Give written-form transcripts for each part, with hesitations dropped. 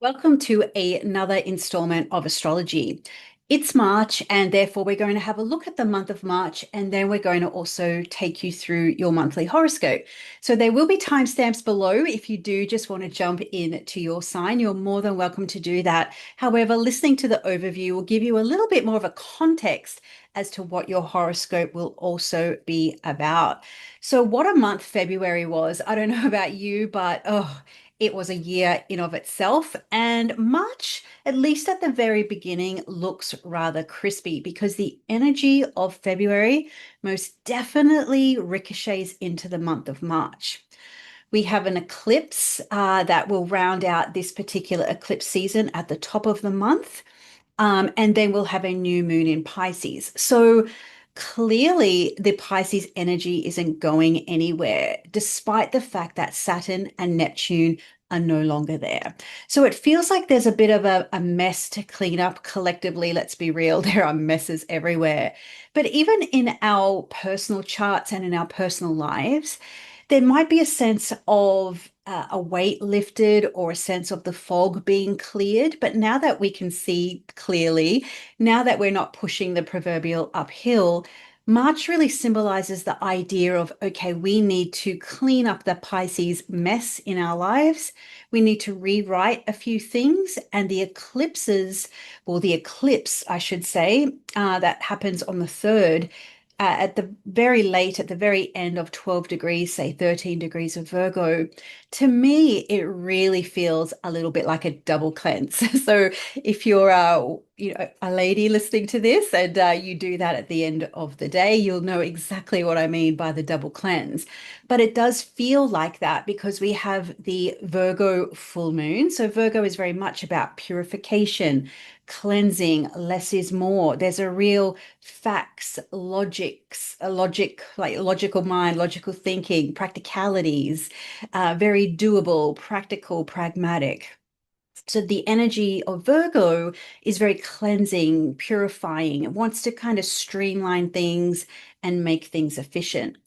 Welcome to another installment of astrology. It's March, and therefore we're going to have a look at the month of March, and then we're going to also take you through your monthly horoscope. So there will be timestamps below. If you do just want to jump in to your sign, you're more than welcome to do that. However, listening to the overview will give you a little bit more of a context as to what your horoscope will also be about. So what a month February was. I don't know about you, but it was a year in of itself, and March, at least at the very beginning, looks rather crispy because the energy of February most definitely ricochets into the month of March. We have an eclipse that will round out this particular eclipse season at the top of the month. And then we'll have a new moon in Pisces. So clearly, the Pisces energy isn't going anywhere, despite the fact that Saturn and Neptune are no longer there. So it feels like there's a bit of a mess to clean up collectively. Let's be real, there are messes everywhere. But even in our personal charts and in our personal lives, there might be a sense of a weight lifted or a sense of the fog being cleared. But now that we can see clearly, now that we're not pushing the proverbial uphill, March really symbolizes the idea of, okay, we need to clean up the Pisces mess in our lives. We need to rewrite a few things. And the eclipses, or the eclipse, I should say, that happens on the 3rd, at the very late, at the very end of 12 degrees, say 13 degrees of Virgo, to me, it really feels a little bit like a double cleanse. So if you're a lady listening to this and you do that at the end of the day, you'll know exactly what I mean by the double cleanse. But it does feel like that because we have the Virgo full moon. So Virgo is very much about purification, cleansing, less is more. There's a real facts, like logical mind, logical thinking, practicalities, very doable, practical, pragmatic. So the energy of Virgo is very cleansing, purifying. It wants to kind of streamline things and make things efficient.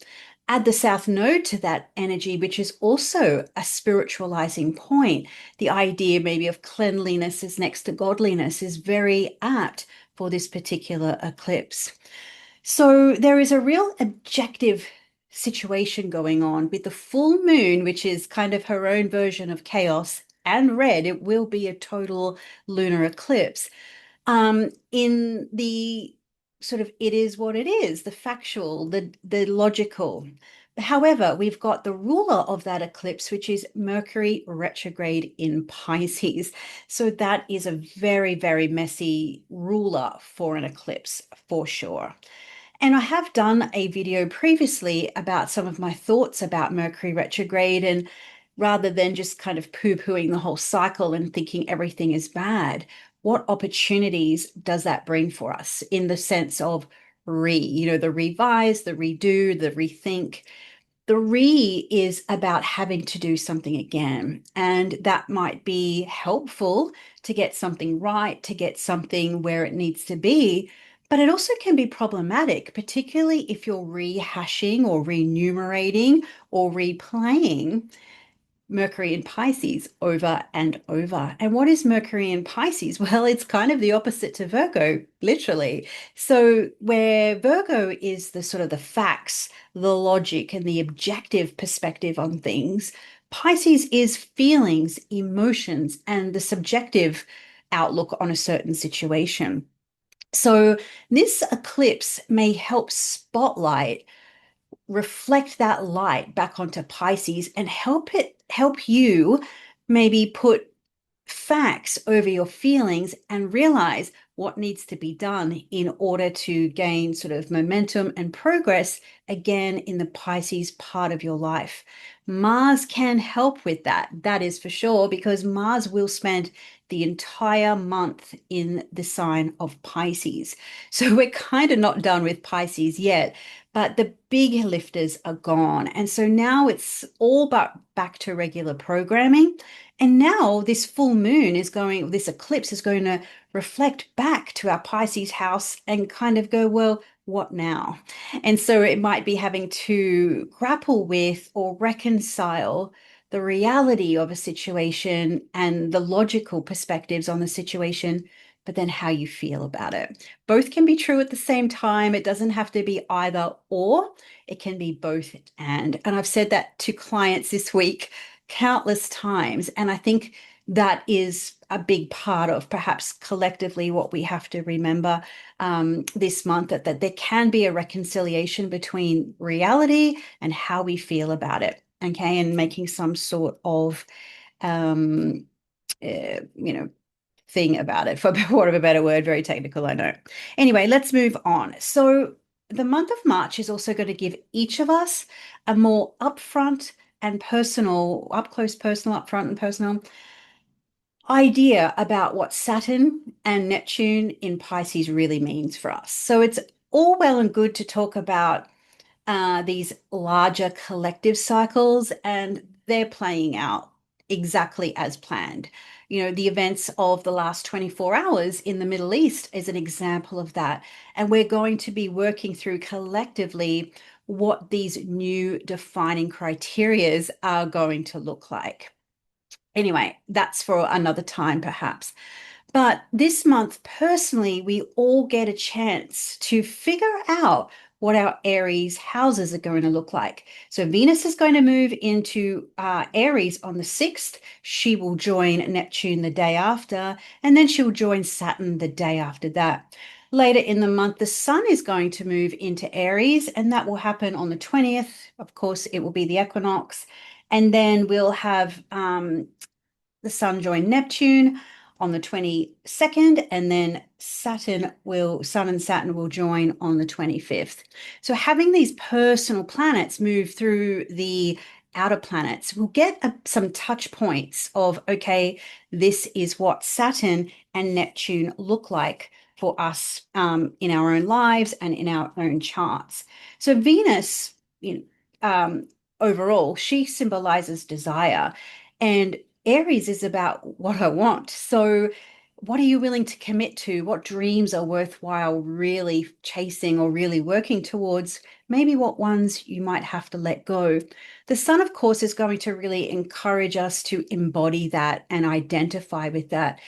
Add the South Node to that energy, which is also a spiritualizing point. The idea maybe of cleanliness is next to godliness is very apt for this particular eclipse. So there is a real objective situation going on with the full moon, which is kind of her own version of chaos and red. It will be a total lunar eclipse. In the sort of it is what it is, the factual, the logical. However, we've got the ruler of that eclipse, which is Mercury retrograde in Pisces. So that is a very, very messy ruler for an eclipse for sure. And I have done a video previously about some of my thoughts about Mercury retrograde. And rather than just kind of poo-pooing the whole cycle and thinking everything is bad, what opportunities does that bring for us in the sense of the revise, the redo, the rethink? The is about having to do something again. And that might be helpful to get something right, to get something where it needs to be. But it also can be problematic, particularly if you're rehashing or renumerating or replaying Mercury in Pisces over and over. And what is Mercury in Pisces? Well, it's kind of the opposite to Virgo, literally. So where Virgo is the sort of the facts, the logic, and the objective perspective on things, Pisces is feelings, emotions, and the subjective outlook on a certain situation. So this eclipse may help spotlight, reflect that light back onto Pisces and help you maybe put facts over your feelings and realize what needs to be done in order to gain sort of momentum and progress again in the Pisces part of your life. Mars can help with that. That is for sure, because Mars will spend the entire month in the sign of Pisces. So we're kind of not done with Pisces yet, but the big lifters are gone. And so now it's all but back to regular programming. And now this full moon this eclipse is going to reflect back to our Pisces house and kind of go, well, what now? And so it might be having to grapple with or reconcile the reality of a situation and the logical perspectives on the situation, but then how you feel about it. Both can be true at the same time. It doesn't have to be either or, it can be both and. And I've said that to clients this week countless times. And I think that is a big part of perhaps collectively what we have to remember this month, that there can be a reconciliation between reality and how we feel about it, okay, and making some sort of thing about it, for want of a better word. Very technical, I know. Anyway, let's move on. So the month of March is also going to give each of us a more upfront and personal, up close, personal, upfront and personal idea about what Saturn and Neptune in Pisces really means for us. So it's all well and good to talk about these larger collective cycles, and they're playing out exactly as planned. You know, the events of the last 24 hours in the Middle East is an example of that. And we're going to be working through collectively what these new defining criterias are going to look like. Anyway, that's for another time, perhaps. But this month, personally, we all get a chance to figure out what our Aries houses are going to look like. So Venus is going to move into Aries on the 6th. She will join Neptune the day after, and then she'll join Saturn the day after that. Later in the month, the Sun is going to move into Aries, and that will happen on the 20th. Of course, it will be the equinox. And then we'll have the Sun join Neptune on the 22nd, and then Sun and Saturn will join on the 25th. So having these personal planets move through the outer planets, we'll get some touch points of, okay, this is what Saturn and Neptune look like for us in our own lives and in our own charts. So Venus, overall, she symbolizes desire, and Aries is about what I want. So what are you willing to commit to? What dreams are worthwhile really chasing or really working towards? Maybe what ones you might have to let go. The Sun, of course, is going to really encourage us to embody that and identify with that.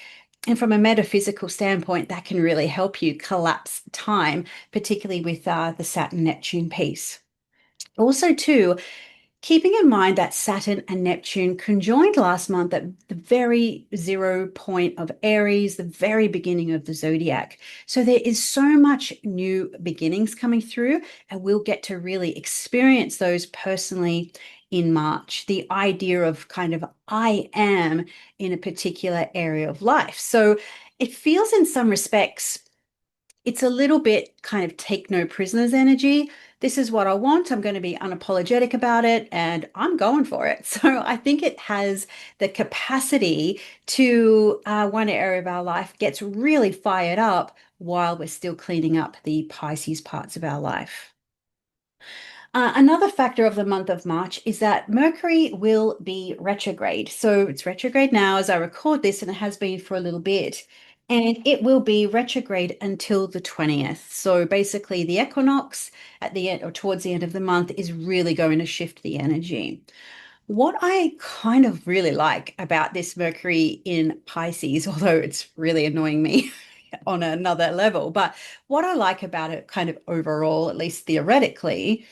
And from a metaphysical standpoint, that can really help you collapse time, particularly with the Saturn-Neptune piece. Also, too, keeping in mind that Saturn and Neptune conjoined last month at the very 0 point of Aries, the very beginning of the zodiac. So there is so much new beginnings coming through, and we'll get to really experience those personally in March. The idea of kind of I am in a particular area of life. So it feels in some respects it's a little bit kind of take no prisoners energy. This is what I want. I'm going to be unapologetic about it, and I'm going for it. So I think it has the capacity to, one area of our life gets really fired up while we're still cleaning up the Pisces parts of our life. Another factor of the month of March is that Mercury will be retrograde. So it's retrograde now as I record this, and it has been for a little bit. And it will be retrograde until the 20th. So basically, the equinox at the end or towards the end of the month is really going to shift the energy. What I kind of really like about this Mercury in Pisces, although it's really annoying me on another level, but what I like about it kind of overall, at least theoretically,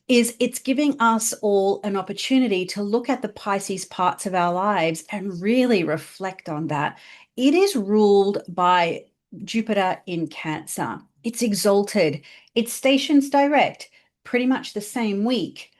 is it's giving us all an opportunity to look at the Pisces parts of our lives and really reflect on that. It is ruled by Jupiter in Cancer. It's exalted. It stations direct pretty much the same week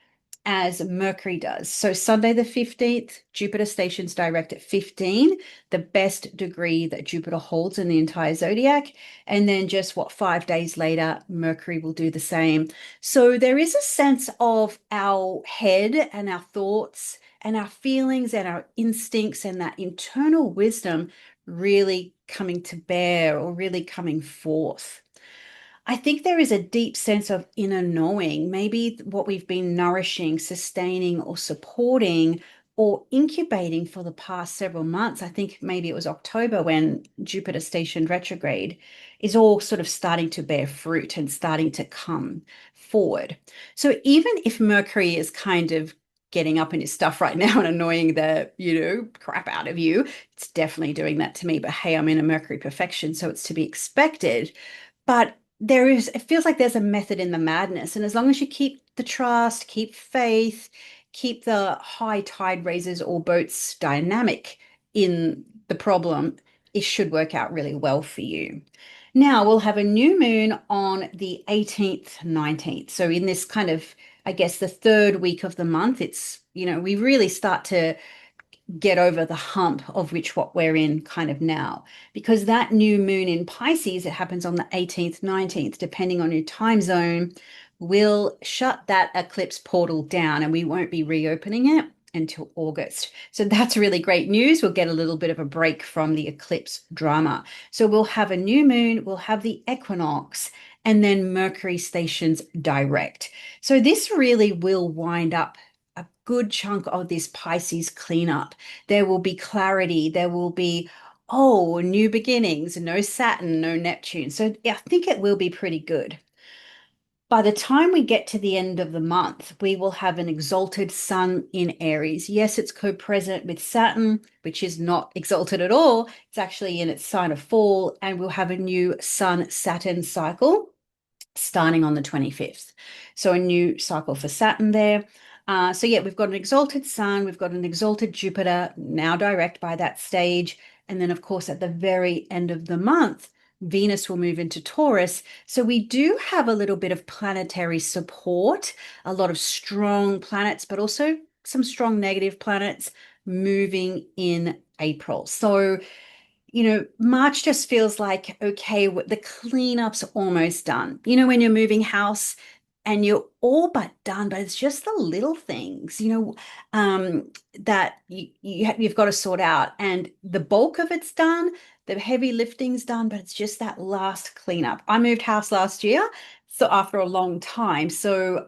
as Mercury does. So Sunday the 15th, Jupiter stations direct at 15, the best degree that Jupiter holds in the entire zodiac. And then just 5 days later, Mercury will do the same. So there is a sense of our head and our thoughts and our feelings and our instincts and that internal wisdom really coming to bear or really coming forth. I think there is a deep sense of inner knowing, maybe what we've been nourishing, sustaining, or supporting, or incubating for the past several months. I think maybe it was October when Jupiter stationed retrograde, is all sort of starting to bear fruit and starting to come forward. So even if Mercury is kind of getting up in your stuff right now and annoying the, crap out of you. It's definitely doing that to me. But hey, I'm in a Mercury perfection, so it's to be expected. But it feels like there's a method in the madness. And as long as you keep the trust, keep faith, keep the high tide raises all boats dynamic in the problem, it should work out really well for you. Now we'll have a new moon on the 18th, 19th. So in this kind of, I guess, the third week of the month, it's, we really start to get over the hump of which what we're in kind of now, because that new moon in Pisces, it happens on the 18th, 19th, depending on your time zone, will shut that eclipse portal down, and we won't be reopening it until August. So that's really great news. We'll get a little bit of a break from the eclipse drama. So we'll have a new moon, we'll have the equinox, and then Mercury stations direct. So this really will wind up a good chunk of this Pisces cleanup. There will be clarity. There will be, new beginnings, no Saturn, no Neptune. So I think it will be pretty good. By the time we get to the end of the month, we will have an exalted sun in Aries. Yes, it's co-present with Saturn, which is not exalted at all. It's actually in its sign of fall, and we'll have a new Sun-Saturn cycle starting on the 25th. So a new cycle for Saturn there. So yeah, we've got an exalted Sun, we've got an exalted Jupiter, now direct by that stage. And then, of course, at the very end of the month, Venus will move into Taurus. So we do have a little bit of planetary support, a lot of strong planets, but also some strong negative planets moving in April. So March just feels like, okay, the cleanup's almost done. When you're moving house and you're all but done, but it's just the little things, that you've got to sort out. And the bulk of it's done, the heavy lifting's done, but it's just that last cleanup. I moved house last year, so after a long time. So,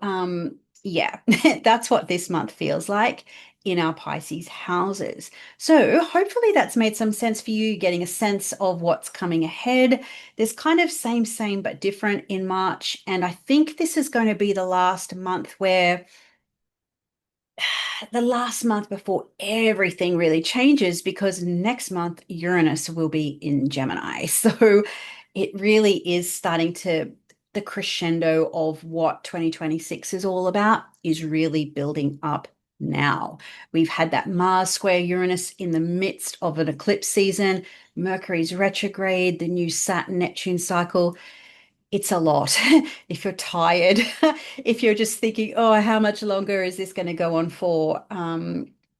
yeah, that's what this month feels like in our Pisces houses. So hopefully that's made some sense for you, getting a sense of what's coming ahead. There's kind of same, but different in March. And I think this is going to be the last month before everything really changes, because next month Uranus will be in Gemini. So it really is starting to, the crescendo of what 2026 is all about is really building up now. We've had that Mars square Uranus in the midst of an eclipse season, Mercury's retrograde, the new Saturn Neptune cycle. It's a lot. If you're tired, if you're just thinking, oh, how much longer is this going to go on for?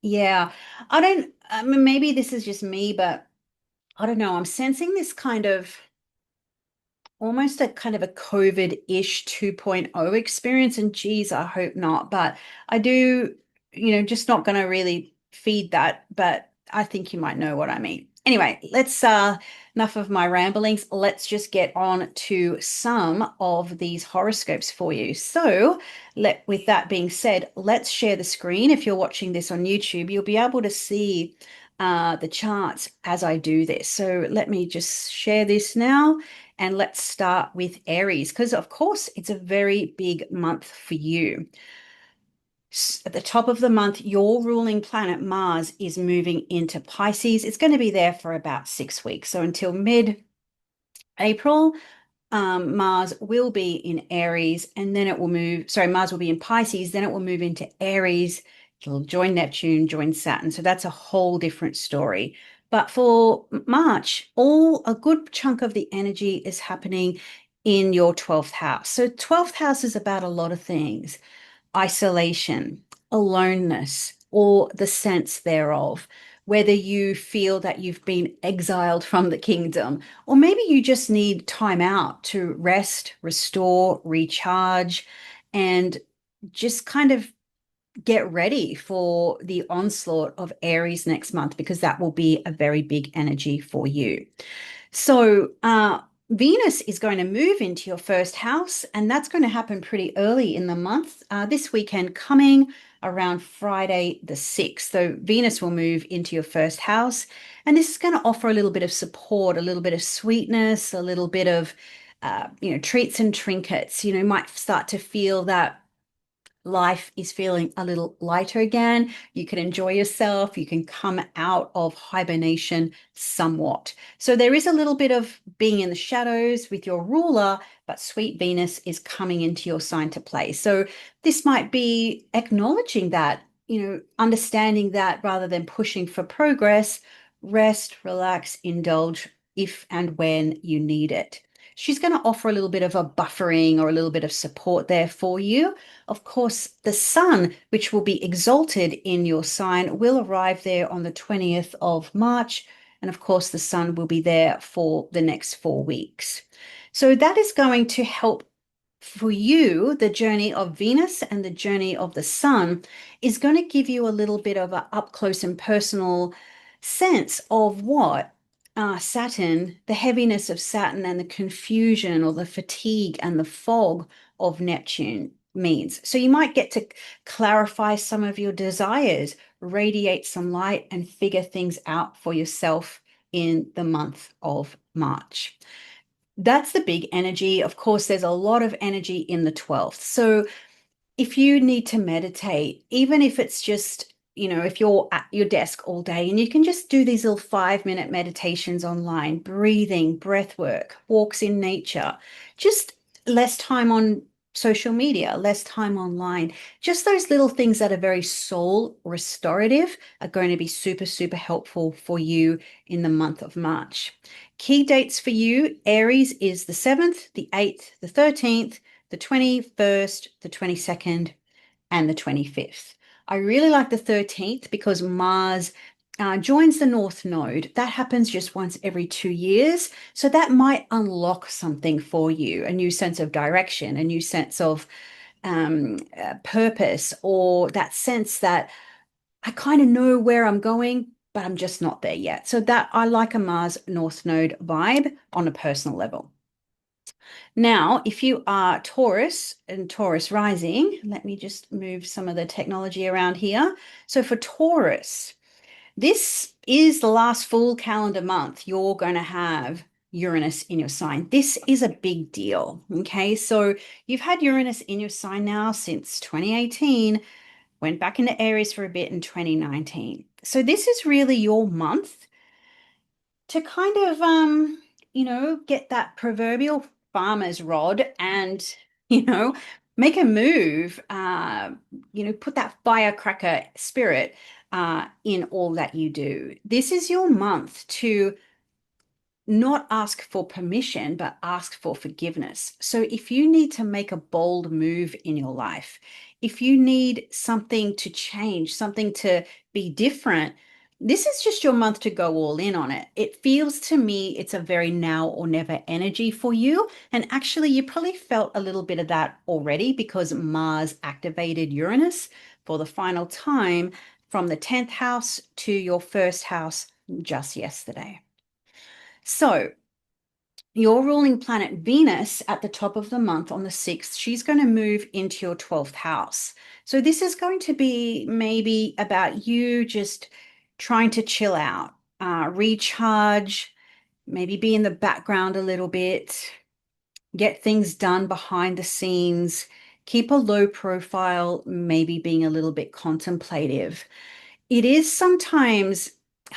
Yeah, I mean, maybe this is just me, but I don't know. I'm sensing this kind of almost a kind of a COVID-ish 2.0 experience. And geez, I hope not. But I do, just not going to really feed that. But I think you might know what I mean. Anyway, let's enough of my ramblings. Let's just get on to some of these horoscopes for you. So, with that being said, let's share the screen. If you're watching this on YouTube, you'll be able to see the charts as I do this. So let me just share this now. And let's start with Aries, because of course it's a very big month for you. At the top of the month, your ruling planet Mars is moving into Pisces. It's going to be there for about 6 weeks. So until mid-April, Mars will be in Aries, and then it will Mars will be in Pisces, then it will move into Aries. It'll join Neptune, join Saturn. So that's a whole different story. But for March, a good chunk of the energy is happening in your 12th house. So 12th house is about a lot of things: isolation, aloneness, or the sense thereof, whether you feel that you've been exiled from the kingdom, or maybe you just need time out to rest, restore, recharge, and just kind of get ready for the onslaught of Aries next month, because that will be a very big energy for you. So, Venus is going to move into your first house, and that's going to happen pretty early in the month. This weekend coming around Friday the 6th. So Venus will move into your first house, and this is going to offer a little bit of support, a little bit of sweetness, a little bit of, treats and trinkets. You might start to feel that Life is feeling a little lighter again. You can enjoy yourself. You can come out of hibernation somewhat. So there is a little bit of being in the shadows with your ruler, but sweet Venus is coming into your sign to play. So this might be acknowledging that, understanding that rather than pushing for progress, rest, relax, indulge if and when you need it. She's going to offer a little bit of a buffering or a little bit of support there for you. Of course, the sun, which will be exalted in your sign, will arrive there on the 20th of March. And of course, the sun will be there for the next 4 weeks. So that is going to help for you. The journey of Venus and the journey of the sun is going to give you a little bit of an up close and personal sense of what Saturn, the heaviness of Saturn and the confusion or the fatigue and the fog of Neptune means. So you might get to clarify some of your desires, radiate some light, and figure things out for yourself in the month of March. That's the big energy. Of course, there's a lot of energy in the 12th. So if you need to meditate, even if it's just, if you're at your desk all day and you can just do these little 5-minute meditations online, breathing, breath work, walks in nature, just less time on social media, less time online, just those little things that are very soul restorative are going to be super, super helpful for you in the month of March. Key dates for you: Aries is the 7th, the 8th, the 13th, the 21st, the 22nd, and the 25th. I really like the 13th because Mars joins the North Node. That happens just once every 2 years. So that might unlock something for you, a new sense of direction, a new sense of purpose, or that sense that I kind of know where I'm going, but I'm just not there yet. So that I like a Mars North Node vibe on a personal level. Now, if you are Taurus and Taurus rising, let me just move some of the technology around here. So for Taurus, this is the last full calendar month you're going to have Uranus in your sign. This is a big deal. Okay, so you've had Uranus in your sign now since 2018, went back into Aries for a bit in 2019. So this is really your month to kind of get that proverbial farmer's rod and you know make a move, put that firecracker spirit in all that you do. This is your month to not ask for permission, but ask for forgiveness. So if you need to make a bold move in your life, if you need something to change, something to be different, this is just your month to go all in on it. It feels to me it's a very now or never energy for you. And actually, you probably felt a little bit of that already because Mars activated Uranus for the final time from the 10th house to your first house just yesterday. So your ruling planet Venus at the top of the month on the 6th, she's going to move into your 12th house. So this is going to be maybe about you just trying to chill out, recharge, maybe be in the background a little bit, get things done behind the scenes, keep a low profile, maybe being a little bit contemplative. It is sometimes,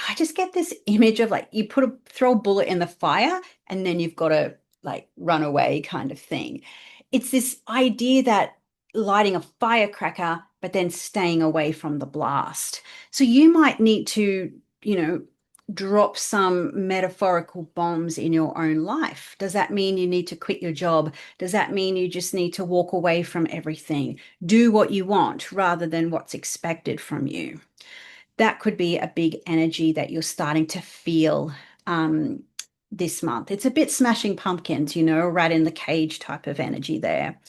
I just get this image of like you throw a bullet in the fire and then you've got to like run away kind of thing. It's this idea that lighting a firecracker, but then staying away from the blast. So you might need to, drop some metaphorical bombs in your own life. Does that mean you need to quit your job? Does that mean you just need to walk away from everything? Do what you want rather than what's expected from you. That could be a big energy that you're starting to feel this month. It's a bit Smashing Pumpkins, right in the cage type of energy there.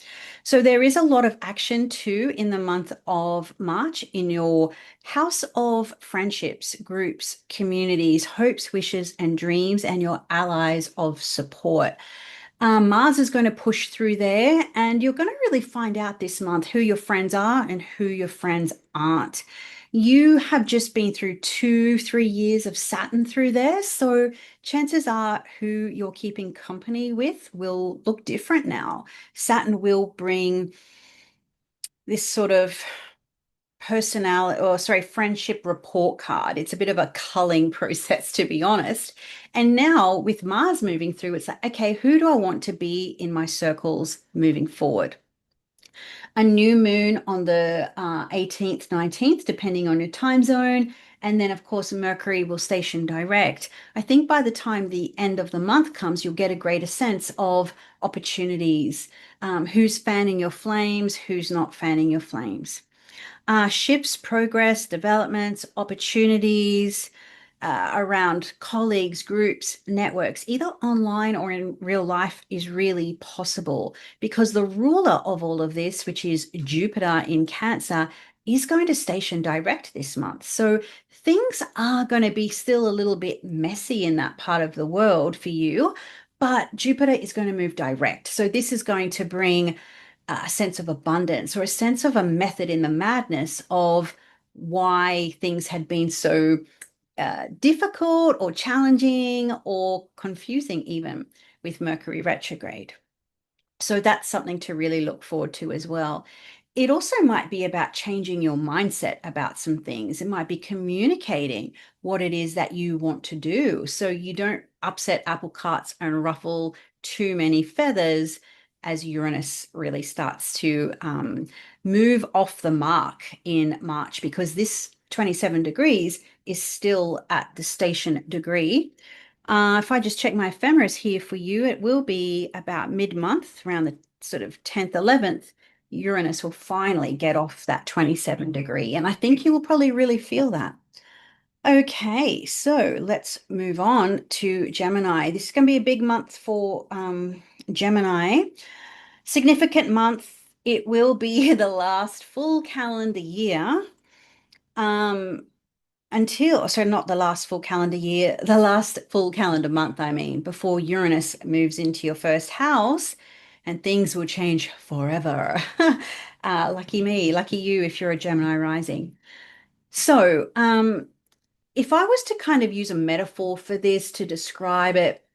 So there is a lot of action too in the month of March in your house of friendships, groups, communities, hopes, wishes, and dreams, and your allies of support. Mars is going to push through there, and you're going to really find out this month who your friends are and who your friends aren't. You have just been through 2-3 years of Saturn through there, so chances are who you're keeping company with will look different now. Saturn will bring this sort of personality, or sorry, friendship report card. It's a bit of a culling process, to be honest. And now with Mars moving through, it's like, okay, who do I want to be in my circles moving forward? A new moon on the 18th, 19th, depending on your time zone. And then, of course, Mercury will station direct. I think by the time the end of the month comes, you'll get a greater sense of opportunities, who's fanning your flames, who's not fanning your flames. Shifts, progress, developments, opportunities around colleagues, groups, networks, either online or in real life, is really possible because the ruler of all of this, which is Jupiter in Cancer, is going to station direct this month. So things are going to be still a little bit messy in that part of the world for you, but Jupiter is going to move direct. So this is going to bring a sense of abundance or a sense of a method in the madness of why things had been so difficult or challenging or confusing, even with Mercury retrograde. So that's something to really look forward to as well. It also might be about changing your mindset about some things. It might be communicating what it is that you want to do so you don't upset apple carts and ruffle too many feathers as Uranus really starts to move off the mark in March, because this 27 degrees is still at the station degree. If I just check my ephemeris here for you, it will be about mid-month, around the sort of 10th, 11th, Uranus will finally get off that 27 degree. And I think you will probably really feel that. Okay, so let's move on to Gemini. This is going to be a big month for Gemini. Significant month. It will be the last full calendar year. Um, so not the last full calendar year, the last full calendar month, I mean, before Uranus moves into your first house and things will change forever. Lucky me, lucky you if you're a Gemini rising. So, if I was to kind of use a metaphor for this to describe it,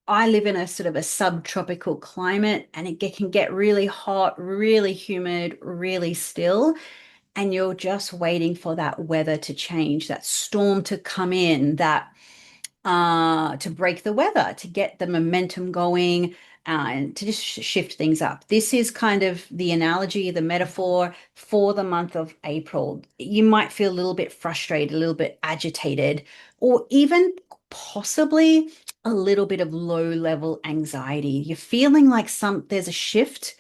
I live in a sort of a subtropical climate and it can get really hot, really humid, really still, and you're just waiting for that weather to change, that storm to come in, that to break the weather, to get the momentum going, and to just shift things up. This is kind of the analogy, the metaphor for the month of April. You might feel a little bit frustrated, a little bit agitated, or even possibly a little bit of low level anxiety. You're feeling like there's a shift.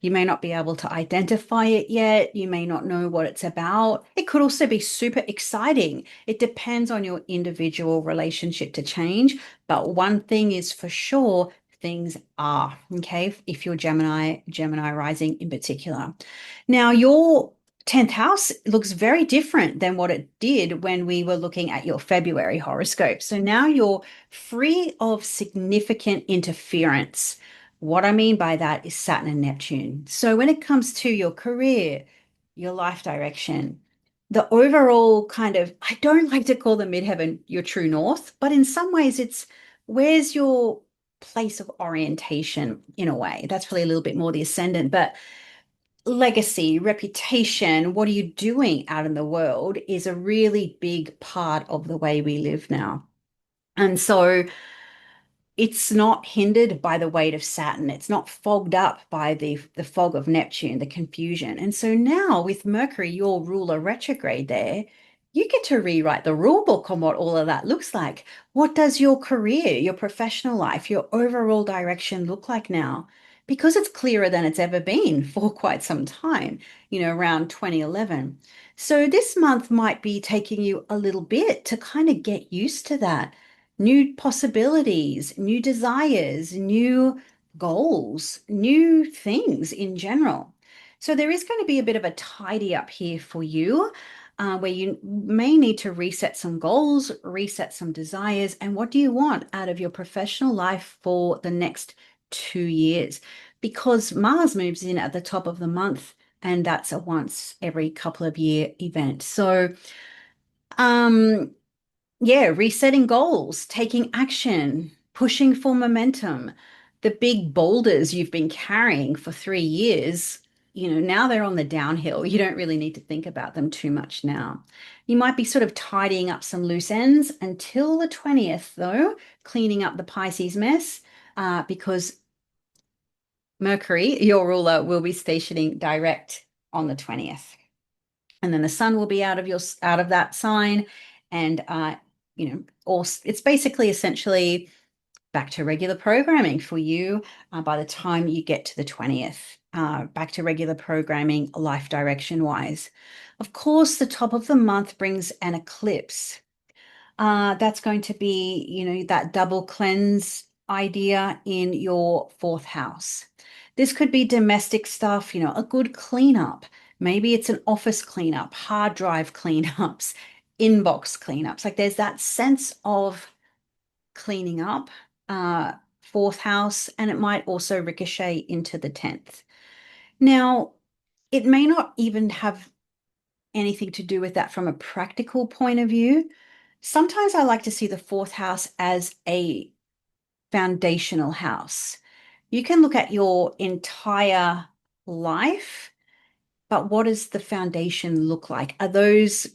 You may not be able to identify it yet. You may not know what it's about. It could also be super exciting. It depends on your individual relationship to change. But one thing is for sure, things are, okay? If you're Gemini rising in particular. Now, your 10th house looks very different than what it did when we were looking at your February horoscope. So now you're free of significant interference. What I mean by that is Saturn and Neptune. So when it comes to your career, your life direction, the overall kind of, I don't like to call the midheaven your true north, but in some ways it's where's your place of orientation in a way. That's probably a little bit more the ascendant, but legacy, reputation, what are you doing out in the world is a really big part of the way we live now. And so it's not hindered by the weight of Saturn. It's not fogged up by the fog of Neptune, the confusion. And so now with Mercury, your ruler retrograde there, you get to rewrite the rule book on what all of that looks like. What does your career, your professional life, your overall direction look like now? Because it's clearer than it's ever been for quite some time, around 2011. So this month might be taking you a little bit to kind of get used to that, new possibilities, new desires, new goals, new things in general. So there is going to be a bit of a tidy up here for you, where you may need to reset some goals, reset some desires, and what do you want out of your professional life for the next 2 years? Because Mars moves in at the top of the month, and that's a once every couple of year event. So, yeah, resetting goals, taking action, pushing for momentum. The big boulders you've been carrying for 3 years, now they're on the downhill. You don't really need to think about them too much now. You might be sort of tidying up some loose ends until the 20th, though, cleaning up the Pisces mess, because Mercury, your ruler, will be stationing direct on the 20th. And then the sun will be out of that sign, and it's basically essentially back to regular programming for you by the time you get to the 20th. Back to regular programming, life direction wise. Of course, the top of the month brings an eclipse. That's going to be, that double cleanse idea in your fourth house. This could be domestic stuff, a good cleanup. Maybe it's an office cleanup, hard drive cleanups, inbox cleanups. Like there's that sense of cleaning up, fourth house, and it might also ricochet into the 10th. Now, it may not even have anything to do with that from a practical point of view. Sometimes I like to see the fourth house as a foundational house. You can look at your entire life, but what does the foundation look like? Are those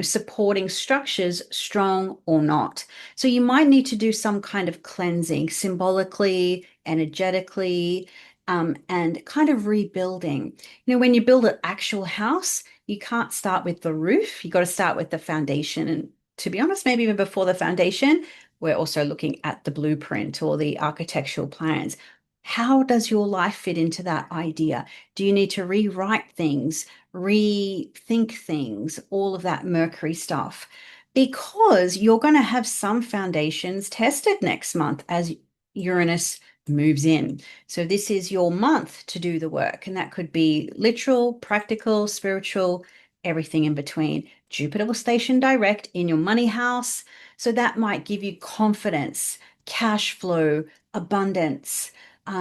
supporting structures strong or not? So you might need to do some kind of cleansing symbolically, energetically, and kind of rebuilding. When you build an actual house, you can't start with the roof. You got to start with the foundation. And to be honest, maybe even before the foundation, we're also looking at the blueprint or the architectural plans. How does your life fit into that idea? Do you need to rewrite things, rethink things, all of that Mercury stuff? Because you're going to have some foundations tested next month as Uranus moves in. So this is your month to do the work, and that could be literal, practical, spiritual, everything in between. Jupiter will station direct in your money house, so that might give you confidence, cash flow, abundance,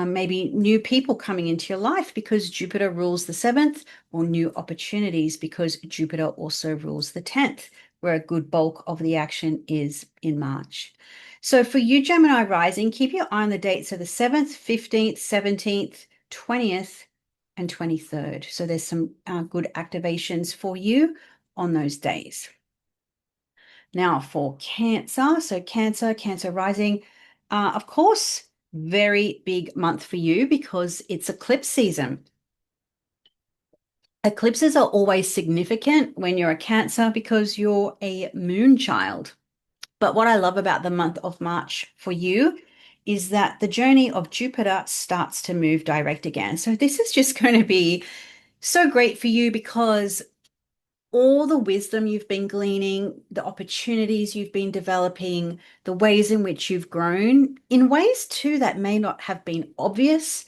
maybe new people coming into your life because Jupiter rules the 7th, or new opportunities because Jupiter also rules the 10th, where a good bulk of the action is in March. So for you, Gemini rising, keep your eye on the dates of the 7th, 15th, 17th, 20th, and 23rd. So there's some good activations for you on those days. Now for Cancer, so Cancer rising, of course, very big month for you because it's eclipse season. Eclipses are always significant when you're a Cancer because you're a moon child. But what I love about the month of March for you is that the journey of Jupiter starts to move direct again. So this is just going to be so great for you because all the wisdom you've been gleaning, the opportunities you've been developing, the ways in which you've grown, in ways too that may not have been obvious,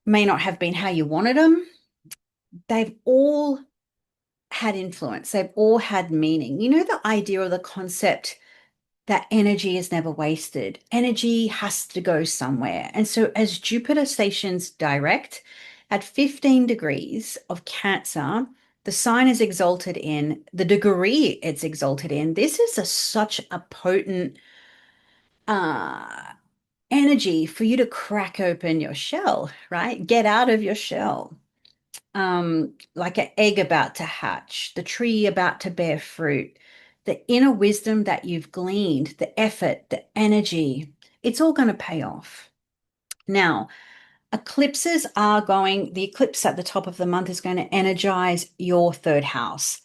may not have been how you wanted them, they've all had influence. They've all had meaning. The idea or the concept that energy is never wasted. Energy has to go somewhere. And so as Jupiter stations direct at 15 degrees of Cancer, the sign is exalted in, the degree it's exalted in. This is such a potent energy for you to crack open your shell, right? Get out of your shell. Like an egg about to hatch, the tree about to bear fruit, the inner wisdom that you've gleaned, the effort, the energy, it's all going to pay off. Now, the eclipse at the top of the month is going to energize your third house.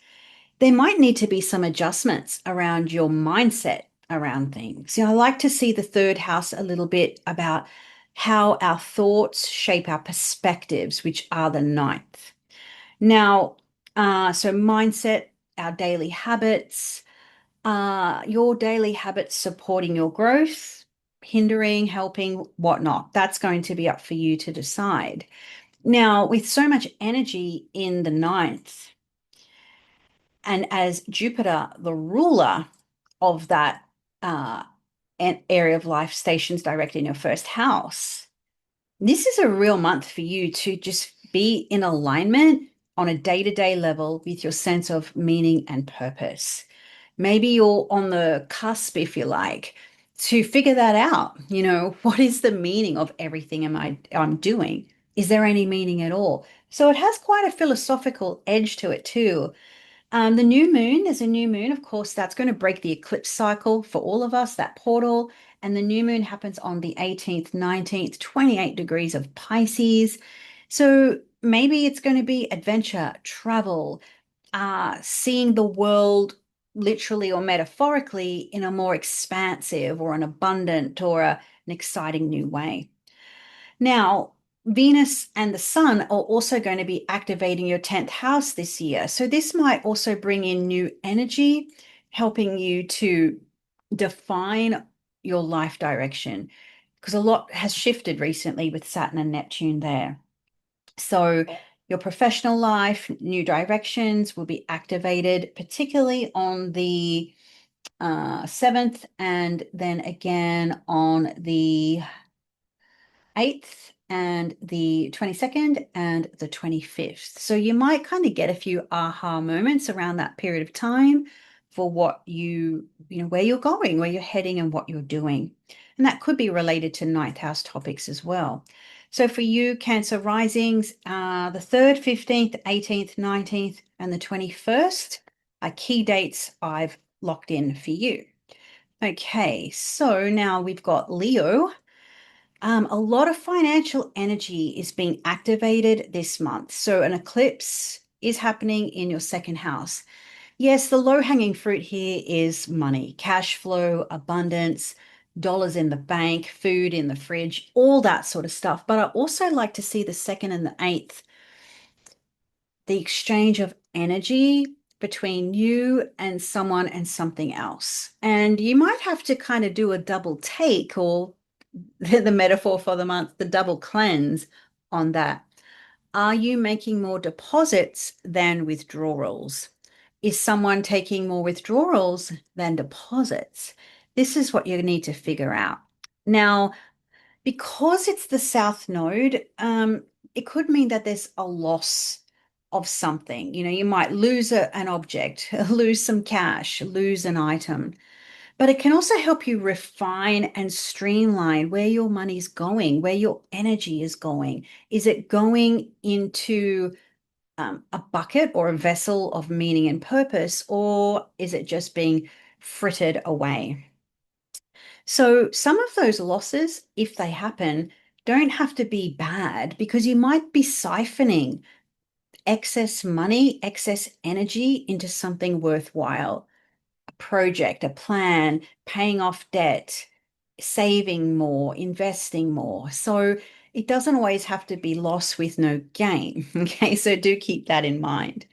There might need to be some adjustments around your mindset around things. I like to see the third house a little bit about how our thoughts shape our perspectives, which are the ninth. Now, so mindset, our daily habits, your daily habits supporting your growth, hindering, helping, whatnot. That's going to be up for you to decide. Now, with so much energy in the ninth, and as Jupiter, the ruler of that area of life, stations direct in your first house, this is a real month for you to just be in alignment on a day-to-day level with your sense of meaning and purpose. Maybe you're on the cusp, if you like, to figure that out. What is the meaning of everything I'm doing? Is there any meaning at all? So it has quite a philosophical edge to it too. The new moon, there's a new moon, of course, that's going to break the eclipse cycle for all of us, that portal. And the new moon happens on the 18th, 19th, 28 degrees of Pisces. So maybe it's going to be adventure, travel, seeing the world literally or metaphorically in a more expansive or an abundant or an exciting new way. Now, Venus and the Sun are also going to be activating your 10th house this year. So this might also bring in new energy, helping you to define your life direction, because a lot has shifted recently with Saturn and Neptune there. So your professional life, new directions will be activated, particularly on the 7th and then again on the 8th and the 22nd and the 25th. So you might kind of get a few aha moments around that period of time for what where you're going, where you're heading, and what you're doing. And that could be related to ninth house topics as well. So for you, Cancer risings, the 3rd, 15th, 18th, 19th, and the 21st are key dates I've locked in for you. Okay, so now we've got Leo. A lot of financial energy is being activated this month. So an eclipse is happening in your second house. Yes, the low-hanging fruit here is money, cash flow, abundance, dollars in the bank, food in the fridge, all that sort of stuff. But I also like to see the 2nd and the 8th, the exchange of energy between you and someone and something else. And you might have to kind of do a double take, or the metaphor for the month, the double cleanse on that. Are you making more deposits than withdrawals? Is someone taking more withdrawals than deposits? This is what you need to figure out. Now, because it's the South Node, it could mean that there's a loss of something. You might lose an object, lose some cash, lose an item. But it can also help you refine and streamline where your money's going, where your energy is going. Is it going into a bucket or a vessel of meaning and purpose, or is it just being frittered away? So some of those losses, if they happen, don't have to be bad, because you might be siphoning excess money, excess energy into something worthwhile. Project, a plan, paying off debt, saving more, investing more. So it doesn't always have to be loss with no gain. Okay, so do keep that in mind.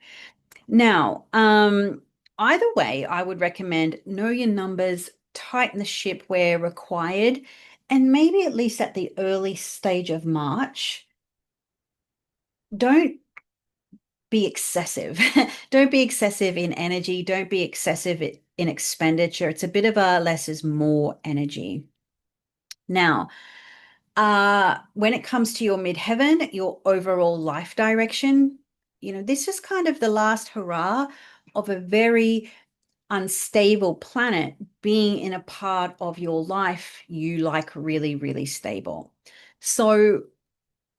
Now, either way, I would recommend know your numbers, tighten the ship where required, and maybe at least at the early stage of March, don't be excessive. Don't be excessive in energy. Don't be excessive in expenditure. It's a bit of a less is more energy. Now, when it comes to your midheaven, your overall life direction, this is kind of the last hurrah of a very unstable planet being in a part of your life you like really, really stable. So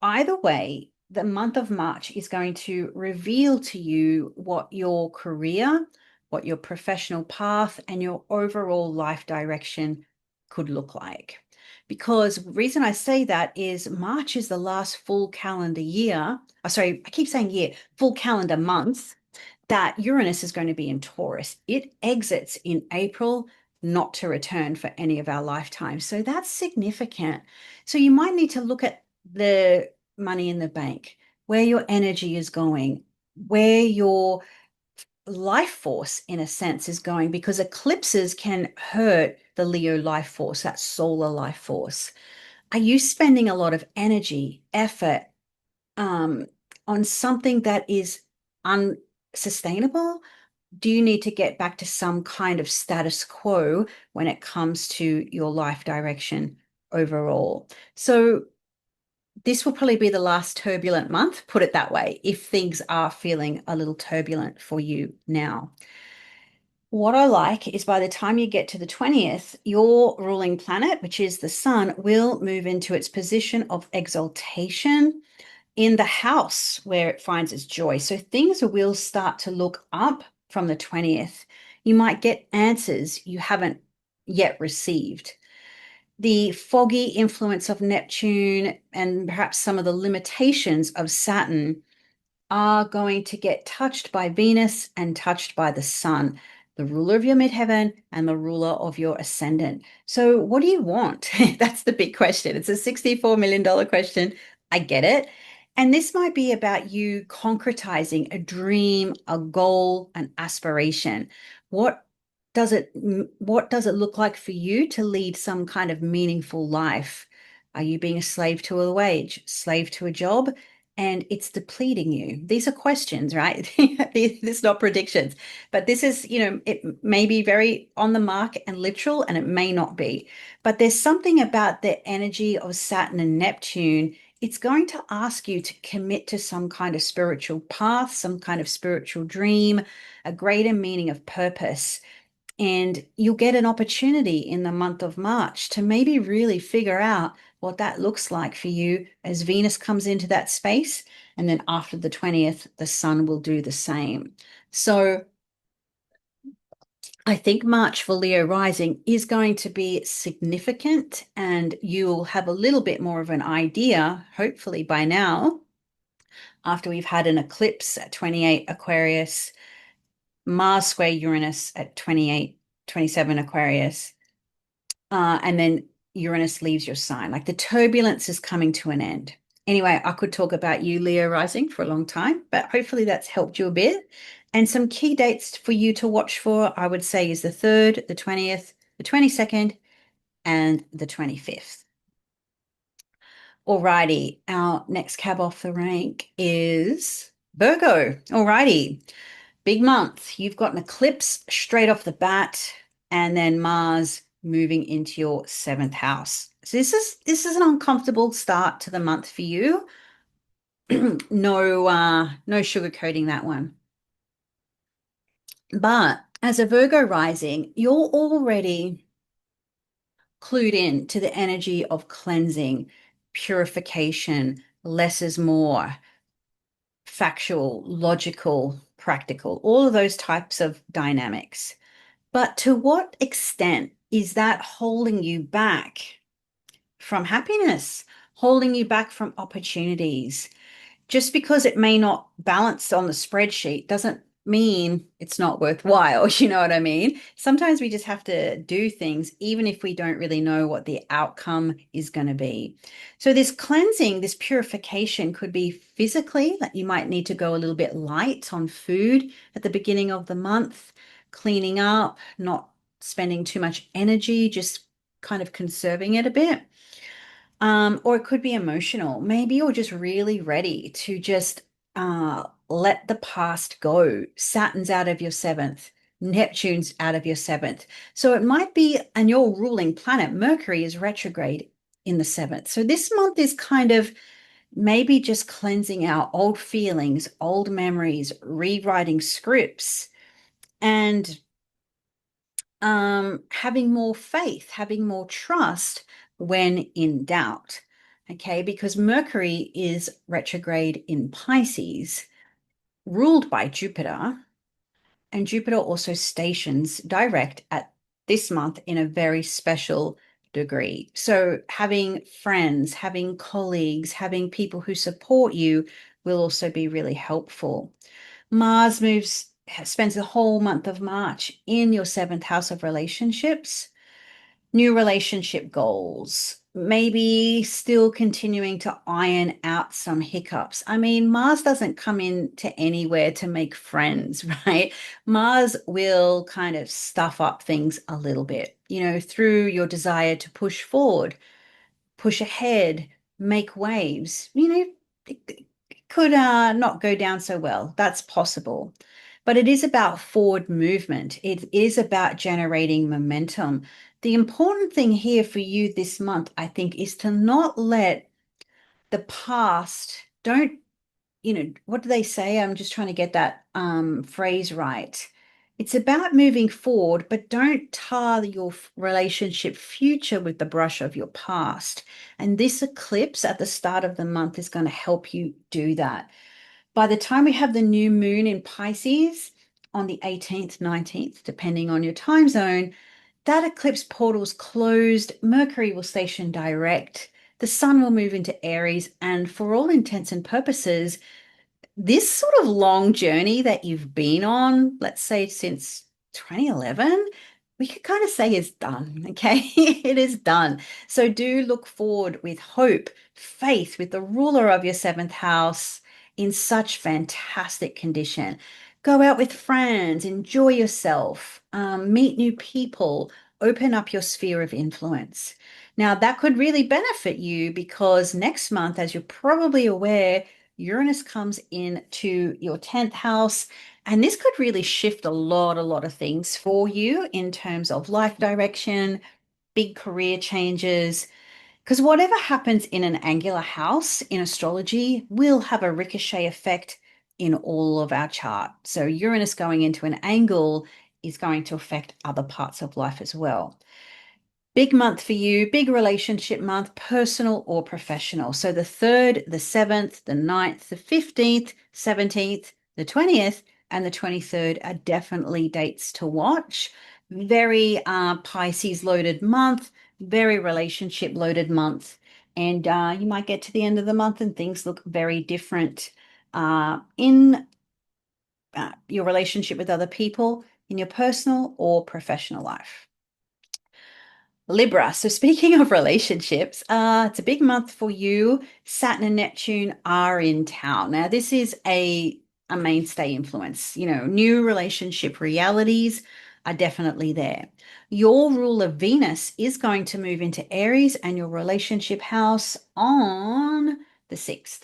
either way, the month of March is going to reveal to you what your career, what your professional path, and your overall life direction could look like. Because the reason I say that is March is the last full calendar year. Oh, sorry, I keep saying year, full calendar month that Uranus is going to be in Taurus. It exits in April, not to return for any of our lifetimes. So that's significant. So you might need to look at the money in the bank, where your energy is going, where your life force, in a sense, is going, because eclipses can hurt the Leo life force, that solar life force. Are you spending a lot of energy, effort, on something that is unsustainable? Do you need to get back to some kind of status quo when it comes to your life direction overall? So this will probably be the last turbulent month, put it that way, if things are feeling a little turbulent for you now. What I like is by the time you get to the 20th, your ruling planet, which is the sun, will move into its position of exaltation. in the house where it finds its joy. So things will start to look up from the 20th. You might get answers you haven't yet received. The foggy influence of Neptune and perhaps some of the limitations of Saturn are going to get touched by Venus and touched by the sun, the ruler of your midheaven and the ruler of your ascendant. So, what do you want? That's the big question. It's a $64 million question. I get it. And this might be about you concretizing a dream, a goal, an aspiration. What what does it look like for you to lead some kind of meaningful life? Are you being a slave to a wage, slave to a job? And it's depleting you. These are questions, right? These are not predictions, but this is, it may be very on the mark and literal, and it may not be. But there's something about the energy of Saturn and Neptune. It's going to ask you to commit to some kind of spiritual path, some kind of spiritual dream, a greater meaning of purpose. And you'll get an opportunity in the month of March to maybe really figure out what that looks like for you as Venus comes into that space. And then after the 20th, the sun will do the same. So I think March for Leo rising is going to be significant, and you'll have a little bit more of an idea, hopefully by now, after we've had an eclipse at 28 Aquarius, Mars square Uranus at 28, 27 Aquarius, and then Uranus leaves your sign. Like the turbulence is coming to an end. Anyway, I could talk about you, Leo rising, for a long time, but hopefully that's helped you a bit. And some key dates for you to watch for, I would say, is the 3rd, the 20th, the 22nd, and the 25th. Alrighty, our next cab off the rank is Virgo. Alrighty, big month. You've got an eclipse straight off the bat, and then Mars moving into your 7th house. So this is an uncomfortable start to the month for you. No sugarcoating that one. But as a Virgo rising, you're already clued in to the energy of cleansing, purification, less is more, factual, logical, practical, all of those types of dynamics. But to what extent is that holding you back from happiness, holding you back from opportunities? Just because it may not balance on the spreadsheet doesn't mean it's not worthwhile. You know what I mean? Sometimes we just have to do things, even if we don't really know what the outcome is going to be. So, this cleansing, this purification could be physically, that you might need to go a little bit light on food at the beginning of the month, cleaning up, not spending too much energy, just kind of conserving it a bit. Or it could be emotional. Maybe you're just really ready to just let the past go. Saturn's out of your 7th, Neptune's out of your 7th. So it might be, and your ruling planet, Mercury, is retrograde in the 7th. So this month is kind of maybe just cleansing our old feelings, old memories, rewriting scripts, and having more faith, having more trust when in doubt. Okay, because Mercury is retrograde in Pisces, ruled by Jupiter, and Jupiter also stations direct at this month in a very special degree. So, having friends, having colleagues, having people who support you will also be really helpful. Mars spends the whole month of March in your 7th house of relationships, new relationship goals, maybe still continuing to iron out some hiccups. I mean, Mars doesn't come into anywhere to make friends, right? Mars will kind of stuff up things a little bit, through your desire to push forward, push ahead, make waves. It could not go down so well. That's possible. But it is about forward movement. It is about generating momentum. The important thing here for you this month, I think, is to not let the past, what do they say? I'm just trying to get that phrase right. It's about moving forward, but don't tar your relationship future with the brush of your past. And this eclipse at the start of the month is going to help you do that. By the time we have the new moon in Pisces on the 18th, 19th, depending on your time zone, that eclipse portal's closed. Mercury will station direct. The sun will move into Aries. And for all intents and purposes, this sort of long journey that you've been on, let's say since 2011, we could kind of say is done. Okay. It is done. So do look forward with hope, faith, with the ruler of your seventh house in such fantastic condition. Go out with friends, enjoy yourself, meet new people, open up your sphere of influence. Now, that could really benefit you because next month, as you're probably aware, Uranus comes into your 10th house, and this could really shift a lot of things for you in terms of life direction, big career changes. Because whatever happens in an angular house in astrology will have a ricochet effect in all of our chart. So Uranus going into an angle is going to affect other parts of life as well. Big month for you, big relationship month, personal or professional. So the 3rd, the 7th, the 9th, the 15th, 17th, the 20th, and the 23rd are definitely dates to watch. Very Pisces loaded month, very relationship loaded month. And you might get to the end of the month and things look very different in your relationship with other people, in your personal or professional life. Libra. So speaking of relationships, it's a big month for you. Saturn and Neptune are in town. Now, this is a mainstay influence. You know, new relationship realities are definitely there. Your ruler Venus is going to move into Aries and your relationship house on the 6th.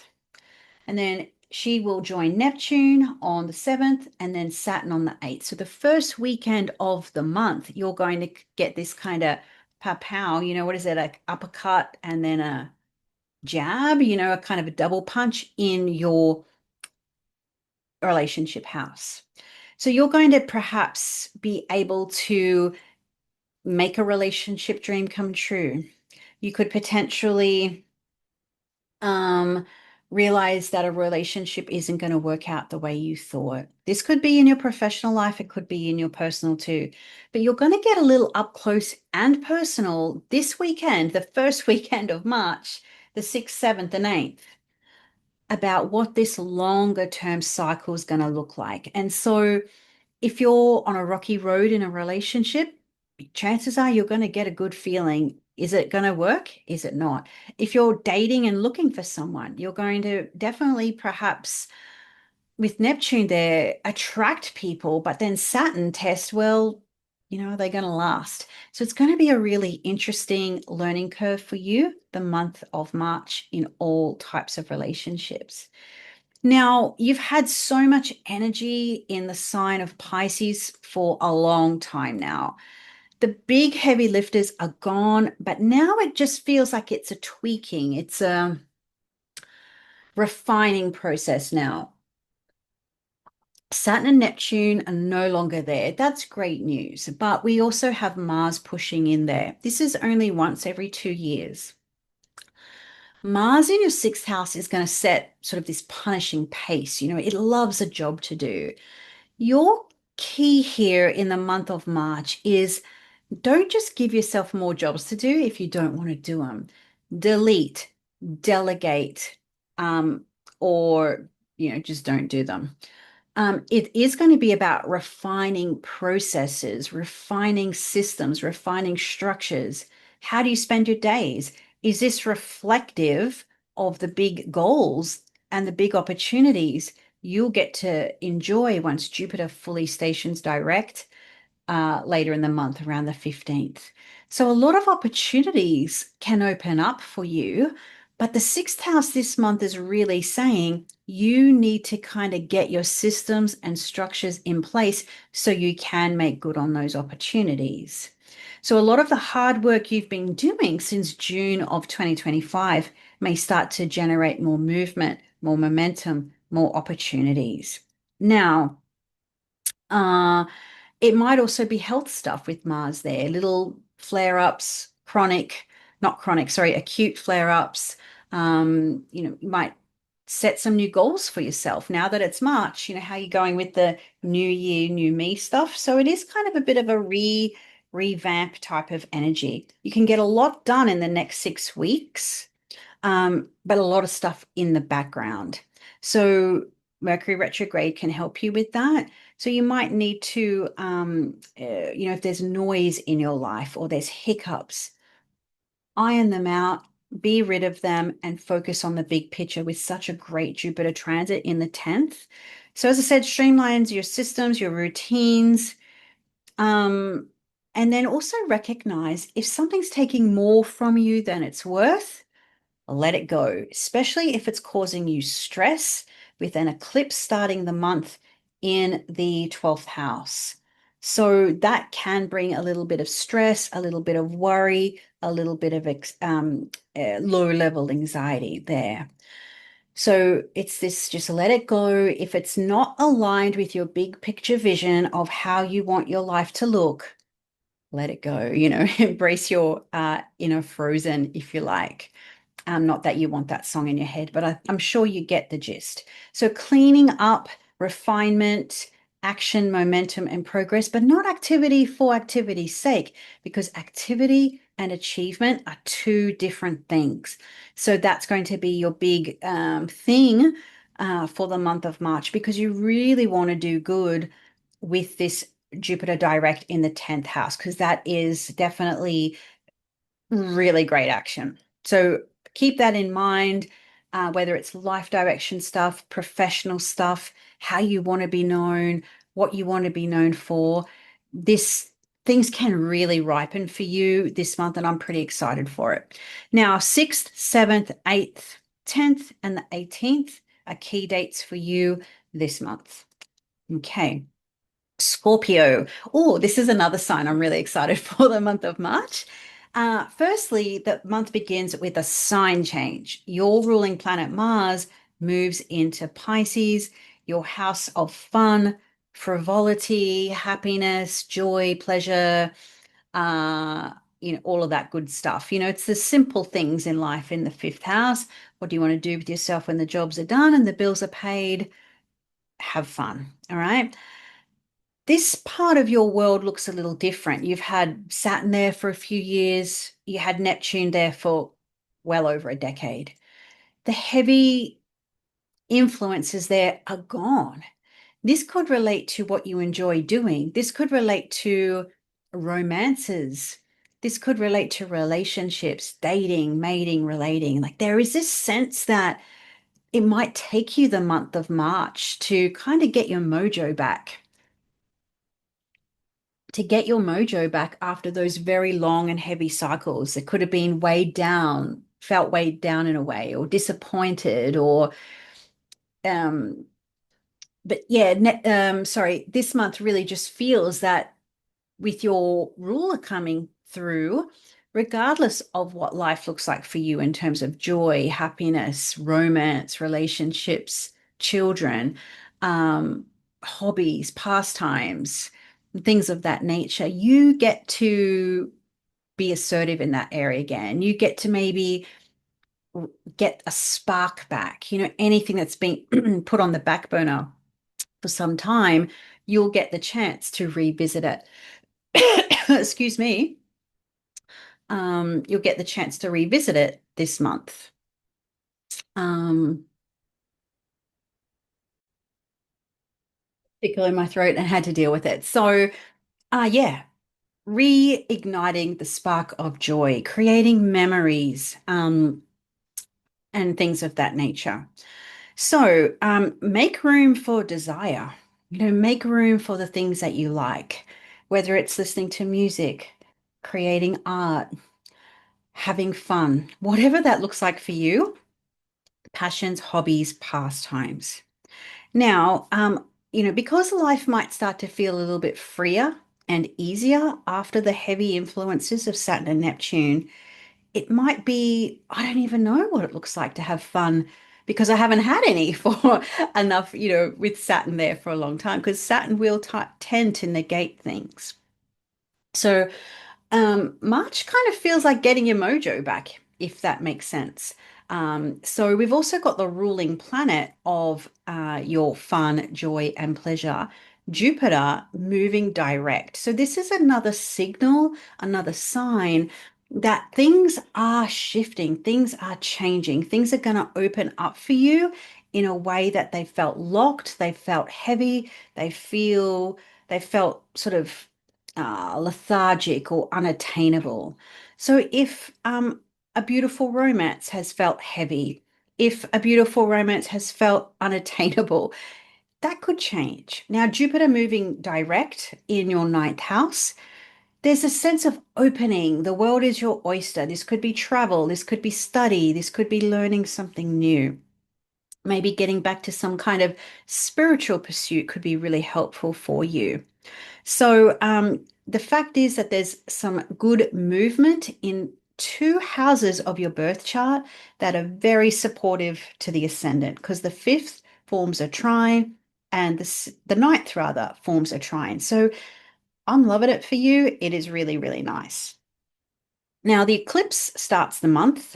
And then she will join Neptune on the 7th and then Saturn on the 8th. So the first weekend of the month, you're going to get this kind of pow pow, you know, what is it, like uppercut and then a jab, you know, a kind of a double punch in your relationship house. So you're going to perhaps be able to make a relationship dream come true. You could potentially um, realize that a relationship isn't going to work out the way you thought. This could be in your professional life, it could be in your personal too. But you're going to get a little up close and personal this weekend, the first weekend of March, the 6th, 7th, and 8th, about what this longer term cycle is going to look like. And so if you're on a rocky road in a relationship, chances are you're going to get a good feeling. Is it going to work? Is it not? If you're dating and looking for someone, you're going to definitely perhaps with Neptune there attract people, but then Saturn test, well, you know, are they going to last? So it's going to be a really interesting learning curve for you, the month of March in all types of relationships. Now, you've had so much energy in the sign of Pisces for a long time now. The big heavy lifters are gone, but now it just feels like it's a tweaking, it's a refining process now. Saturn and Neptune are no longer there. That's great news. But we also have Mars pushing in there. This is only once every 2 years. Mars in your sixth house is going to set sort of this punishing pace. You know, it loves a job to do. Your key here in the month of March is don't just give yourself more jobs to do if you don't want to do them. Delete, delegate, or, you know, just don't do them. It is going to be about refining processes, refining systems, refining structures. How do you spend your days? Is this reflective of the big goals and the big opportunities you'll get to enjoy once Jupiter fully stations direct later in the month, around the 15th? So, a lot of opportunities can open up for you. But the sixth house this month is really saying you need to kind of get your systems and structures in place so you can make good on those opportunities. So, a lot of the hard work you've been doing since June of 2025 may start to generate more movement, more momentum, more opportunities. Now, uh, It might also be health stuff with Mars there, little flare-ups, not chronic, sorry, acute flare-ups. You might set some new goals for yourself now that it's March. How you going with the new year, new me stuff. So it is kind of a bit of a revamp type of energy. You can get a lot done in the next 6 weeks, but a lot of stuff in the background. So Mercury retrograde can help you with that. So you might need to, if there's noise in your life or there's hiccups, iron them out, be rid of them, and focus on the big picture with such a great Jupiter transit in the 10th. So as I said, streamlines your systems, your routines, and then also recognize if something's taking more from you than it's worth, let it go, especially if it's causing you stress with an eclipse starting the month in the 12th house. So that can bring a little bit of stress, a little bit of worry, a little bit of low level anxiety there. So it's this, just let it go. If it's not aligned with your big picture vision of how you want your life to look, let it go, embrace your inner frozen, if you like. Not that you want that song in your head, but I'm sure you get the gist. So cleaning up, refinement, action, momentum, and progress, but not activity for activity's sake, because activity and achievement are two different things. So that's going to be your big thing for the month of March, because you really want to do good with this Jupiter direct in the 10th house, because that is definitely really great action. So keep that in mind, whether it's life direction stuff, professional stuff, how you want to be known, what you want to be known for. Things can really ripen for you this month, and I'm pretty excited for it. Now, 6th, 7th, 8th, 10th, and the 18th are key dates for you this month. Okay. Scorpio. Oh, this is another sign I'm really excited for the month of March. Firstly, the month begins with a sign change. Your ruling planet Mars moves into Pisces, your house of fun, frivolity, happiness, joy, pleasure, all of that good stuff. It's the simple things in life in the 5th house. What do you want to do with yourself when the jobs are done and the bills are paid? Have fun. All right. This part of your world looks a little different. You've had Saturn there for a few years. You had Neptune there for well over a decade. The heavy influences there are gone. This could relate to what you enjoy doing. This could relate to romances. This could relate to relationships, dating, mating, relating. Like there is this sense that it might take you the month of March to kind of get your mojo back. After those very long and heavy cycles that could have been felt weighed down in a way, or disappointed, or um but yeah, sorry, this month really just feels that with your ruler coming through, regardless of what life looks like for you in terms of joy, happiness, romance, relationships, children, um, hobbies, pastimes, things of that nature, you get to be assertive in that area again. You get to maybe get a spark back, anything that's been put on the back burner for some time, you'll get the chance to revisit it. Excuse me. You'll get the chance to revisit it this month. Tickle in my throat and had to deal with it. So, yeah, reigniting the spark of joy, creating memories, and things of that nature. So, make room for desire. Make room for the things that you like, whether it's listening to music, creating art, having fun, whatever that looks like for you, passions, hobbies, pastimes. Now, because life might start to feel a little bit freer and easier after the heavy influences of Saturn and Neptune, it might be, I don't even know what it looks like to have fun because I haven't had any for enough, with Saturn there for a long time, because Saturn will tend to negate things. So March kind of feels like getting your mojo back, if that makes sense. So we've also got the ruling planet of your fun, joy, and pleasure, Jupiter moving direct. So this is another signal, another sign that things are shifting, things are changing, things are going to open up for you in a way that they felt locked, they felt heavy, they felt sort of lethargic or unattainable. So if a beautiful romance has felt heavy, if a beautiful romance has felt unattainable, that could change. Now, Jupiter moving direct in your ninth house, there's a sense of opening. The world is your oyster. This could be travel, this could be study, this could be learning something new. Maybe getting back to some kind of spiritual pursuit could be really helpful for you. So the fact is that there's some good movement in two houses of your birth chart that are very supportive to the ascendant, because the fifth forms a trine and the ninth rather forms a trine. So I'm loving it for you. It is really, really nice. Now, the eclipse starts the month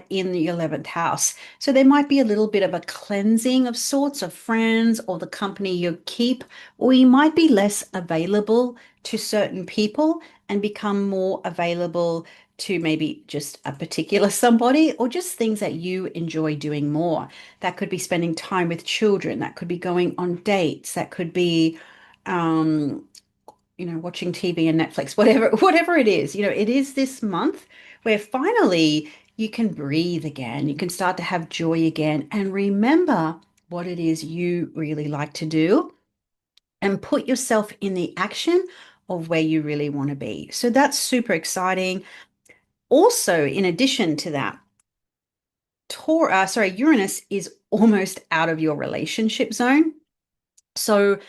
in the 11th house. So there might be a little bit of a cleansing of sorts of friends or the company you keep, or you might be less available to certain people and become more available to maybe just a particular somebody or just things that you enjoy doing more. That could be spending time with children, that could be going on dates, that could be um, watching TV and Netflix, whatever it is, it is this month where finally you can breathe again. You can start to have joy again and remember what it is you really like to do and put yourself in the action of where you really want to be. So that's super exciting. Also, in addition to that, Uranus is almost out of your relationship zone. So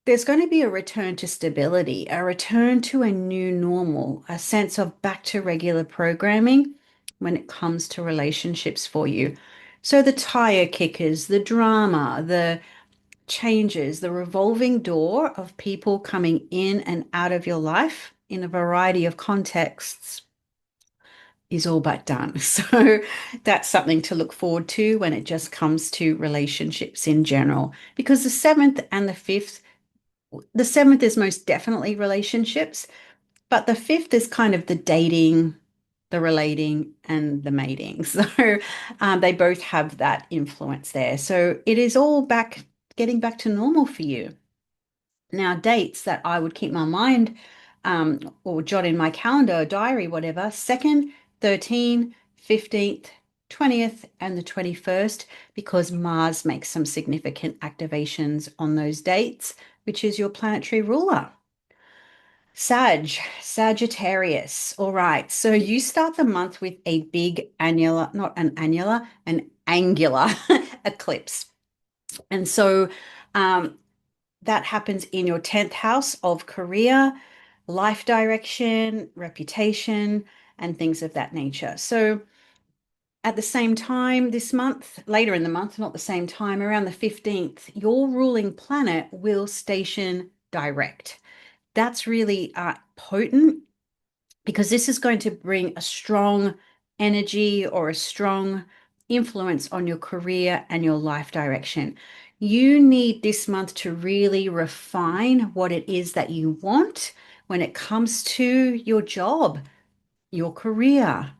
there's going to be a return to stability, a return to a new normal, a sense of back to regular programming when it comes to relationships for you. So the tire kickers, the drama, the changes, the revolving door of people coming in and out of your life in a variety of contexts is all but done. So that's something to look forward to when it just comes to relationships in general, because the seventh is most definitely relationships, but the fifth is kind of the dating, the relating, and the mating. So they both have that influence there. So it is all getting back to normal for you. Now, dates that I would keep my mind or jot in my calendar, diary, whatever, 2nd, 13th, 15th, 20th, and the 21st, because Mars makes some significant activations on those dates, which is your planetary ruler. Sagittarius. All right. So you start the month with a big annular, not an annular, an angular eclipse. And so that happens in your 10th house of career, life direction, reputation, and things of that nature. So at the same time this month, later in the month, not the same time, around the 15th, your ruling planet will station direct. That's really potent, because this is going to bring a strong energy or a strong influence on your career and your life direction. You need this month to really refine what it is that you want when it comes to your job, your career,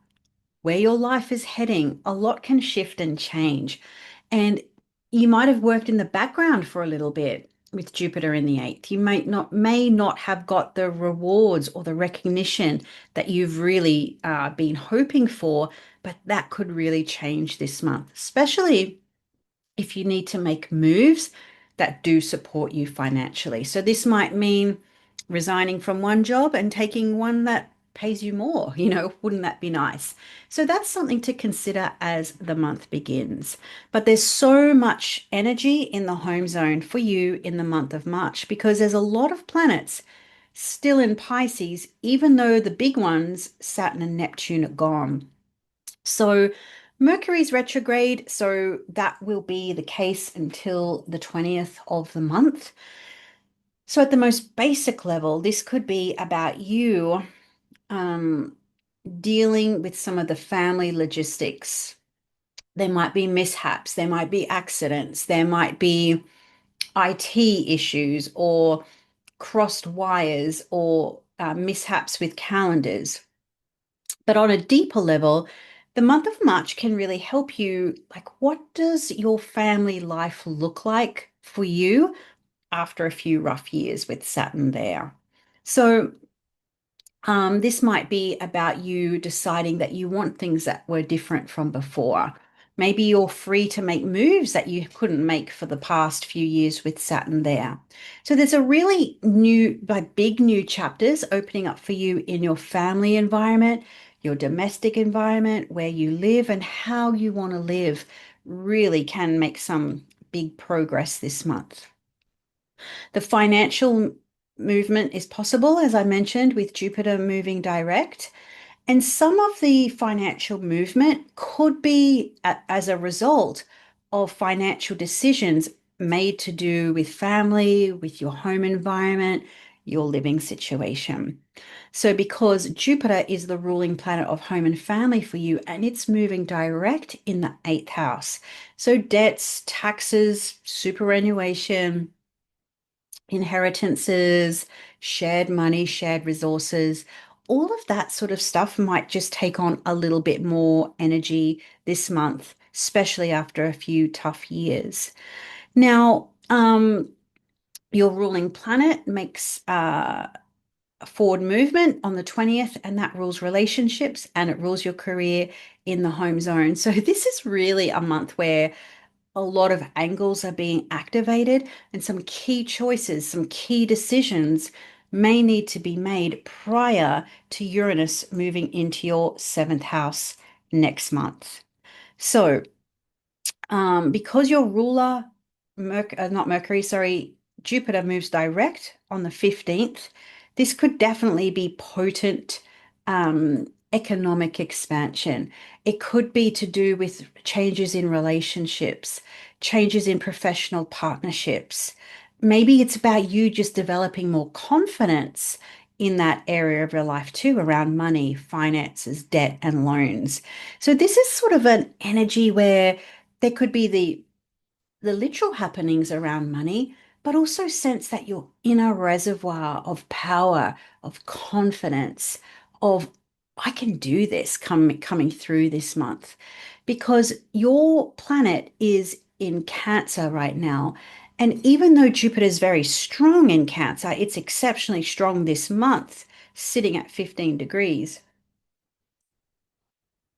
where your life is heading. A lot can shift and change. And you might have worked in the background for a little bit with Jupiter in the eighth. You may not have got the rewards or the recognition that you've really been hoping for, but that could really change this month, especially if you need to make moves that do support you financially. So this might mean resigning from one job and taking one that pays you more. Wouldn't that be nice? So that's something to consider as the month begins. But there's so much energy in the home zone for you in the month of March, because there's a lot of planets still in Pisces, even though the big ones, Saturn and Neptune, are gone. So Mercury's retrograde, so that will be the case until the 20th of the month. So, at the most basic level, this could be about you um, dealing with some of the family logistics. There might be mishaps, there might be accidents, there might be IT issues or crossed wires or mishaps with calendars. But on a deeper level, the month of March can really help you. Like, what does your family life look like for you after a few rough years with Saturn there? So, this might be about you deciding that you want things that were different from before. Maybe you're free to make moves that you couldn't make for the past few years with Saturn there. So there's a really new, like big new chapters opening up for you in your family environment, your domestic environment, where you live and how you want to live really can make some big progress this month. The financial movement is possible, as I mentioned, with Jupiter moving direct. And some of the financial movement could be as a result of financial decisions made to do with family, with your home environment, your living situation. So, because Jupiter is the ruling planet of home and family for you, and it's moving direct in the eighth house. So, debts, taxes, superannuation, inheritances, shared money, shared resources, all of that sort of stuff might just take on a little bit more energy this month, especially after a few tough years. Now, your ruling planet makes a forward movement on the 20th, and that rules relationships and it rules your career in the home zone. So, this is really a month where a lot of angles are being activated, and some key choices, some key decisions may need to be made prior to Uranus moving into your seventh house next month. So, because your ruler, not Mercury, sorry, Jupiter moves direct on the 15th, this could definitely be potent economic expansion. It could be to do with changes in relationships, changes in professional partnerships. Maybe it's about you just developing more confidence in that area of your life too, around money, finances, debt, and loans. So this is sort of an energy where there could be the literal happenings around money, but also sense that you're in a reservoir of power, of confidence, of I can do this coming through this month, because your planet is in Cancer right now. And even though Jupiter is very strong in Cancer, it's exceptionally strong this month, sitting at 15 degrees.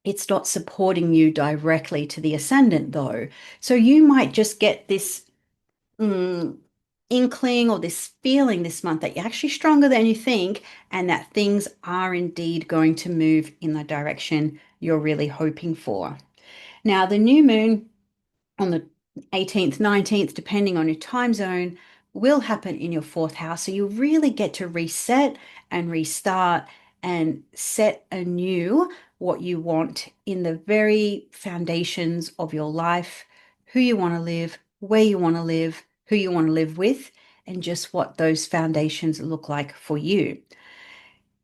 It's not supporting you directly to the ascendant, though. So you might just get this mm, inkling or this feeling this month that you're actually stronger than you think, and that things are indeed going to move in the direction you're really hoping for. Now, the new moon on the 18th, 19th, depending on your time zone, will happen in your fourth house. So you really get to reset and restart and set anew what you want in the very foundations of your life, who you want to live, where you want to live, who you want to live with, and just what those foundations look like for you.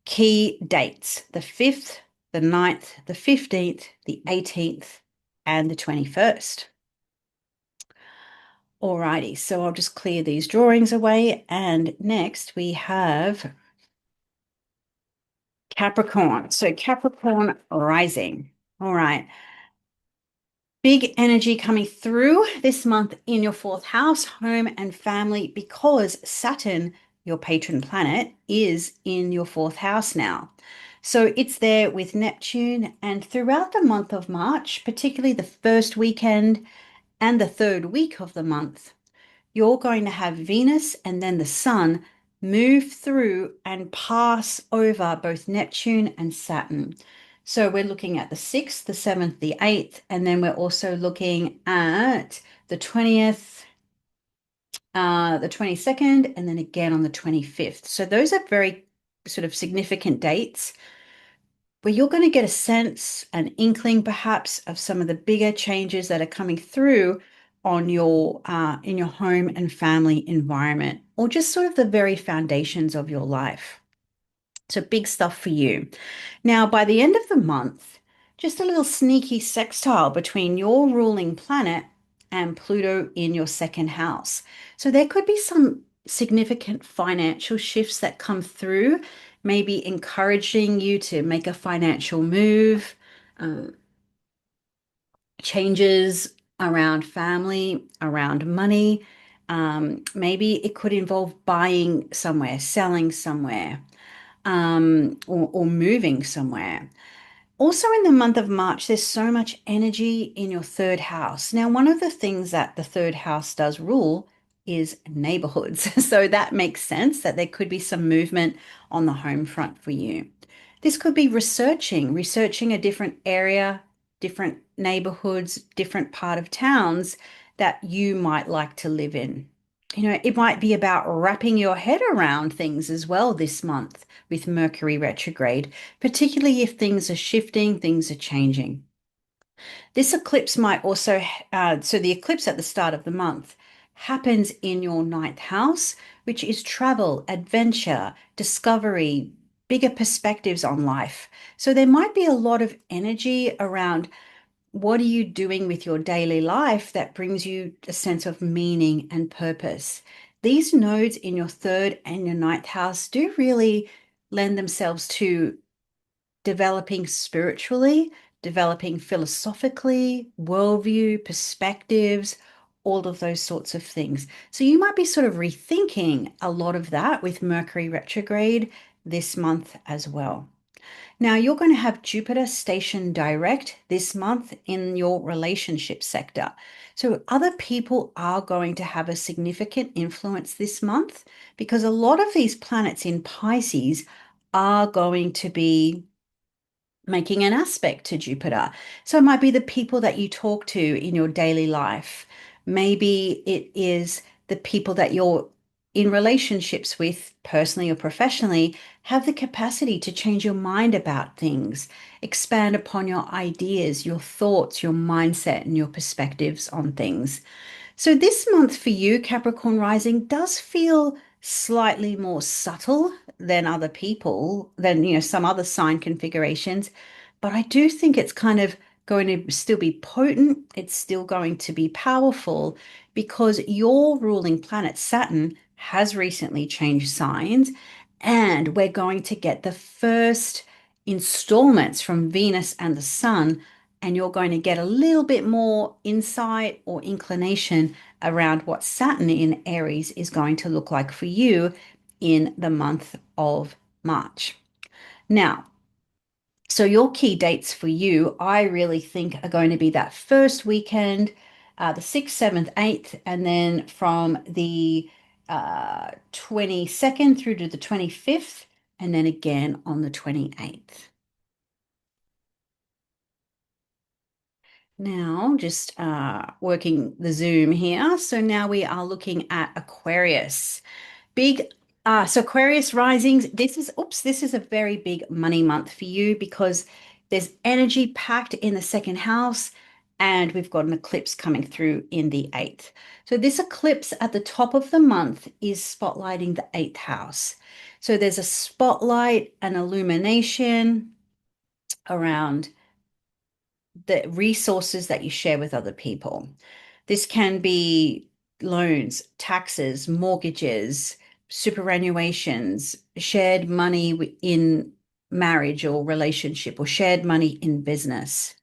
Key dates: the 5th, the 9th, the 15th, the 18th, and the 21st. Alrighty, so I'll just clear these drawings away. And next we have Capricorn. So Capricorn rising. All right. Big energy coming through this month in your fourth house, home and family, because Saturn, your patron planet, is in your fourth house now. So it's there with Neptune. And throughout the month of March, particularly the first weekend and the third week of the month, you're going to have Venus and then the Sun move through and pass over both Neptune and Saturn. So we're looking at the 6th, the 7th, the 8th, and then we're also looking at the 20th, the 22nd, and then again on the 25th. So those are very sort of significant dates where you're going to get a sense, an inkling perhaps of some of the bigger changes that are coming through on your in your home and family environment, or just sort of the very foundations of your life. So big stuff for you. Now, by the end of the month, just a little sneaky sextile between your ruling planet and Pluto in your second house. So there could be some significant financial shifts that come through, maybe encouraging you to make a financial move, um, changes around family, around money. Maybe it could involve buying somewhere, selling somewhere, or moving somewhere. Also, in the month of March, there's so much energy in your third house. Now, one of the things that the third house does rule is neighborhoods. So that makes sense that there could be some movement on the home front for you. This could be researching a different area, different neighborhoods, different part of towns that you might like to live in. It might be about wrapping your head around things as well this month with Mercury retrograde, particularly if things are shifting, things are changing. This eclipse might also, so the eclipse at the start of the month happens in your ninth house, which is travel, adventure, discovery, bigger perspectives on life. So there might be a lot of energy around what are you doing with your daily life that brings you a sense of meaning and purpose. These nodes in your third and your ninth house do really lend themselves to developing spiritually, developing philosophically, worldview, perspectives, all of those sorts of things. So you might be sort of rethinking a lot of that with Mercury retrograde this month as well. Now, you're going to have Jupiter stationed direct this month in your relationship sector. So, other people are going to have a significant influence this month because a lot of these planets in Pisces are going to be making an aspect to Jupiter. So it might be the people that you talk to in your daily life. Maybe it is the people that you're in relationships with, personally or professionally, have the capacity to change your mind about things, expand upon your ideas, your thoughts, your mindset, and your perspectives on things. So this month for you, Capricorn rising, does feel slightly more subtle than other people, than, some other sign configurations. But I do think it's kind of going to still be potent. It's still going to be powerful because your ruling planet, Saturn, has recently changed signs. And we're going to get the first installments from Venus and the Sun, and you're going to get a little bit more insight or inclination around what Saturn in Aries is going to look like for you in the month of March. Now, so your key dates for you, I really think, are going to be that first weekend, the 6th, 7th, 8th, and then from the 22nd through to the 25th, and then again on the 28th. Now, just working the Zoom here. So now we are looking at Aquarius. Big, so Aquarius risings, this is a very big money month for you because there's energy packed in the second house and we've got an eclipse coming through in the eighth. So this eclipse at the top of the month is spotlighting the eighth house. So there's a spotlight, an illumination around the resources that you share with other people. This can be loans, taxes, mortgages, superannuations, shared money in marriage or relationship, or shared money in business.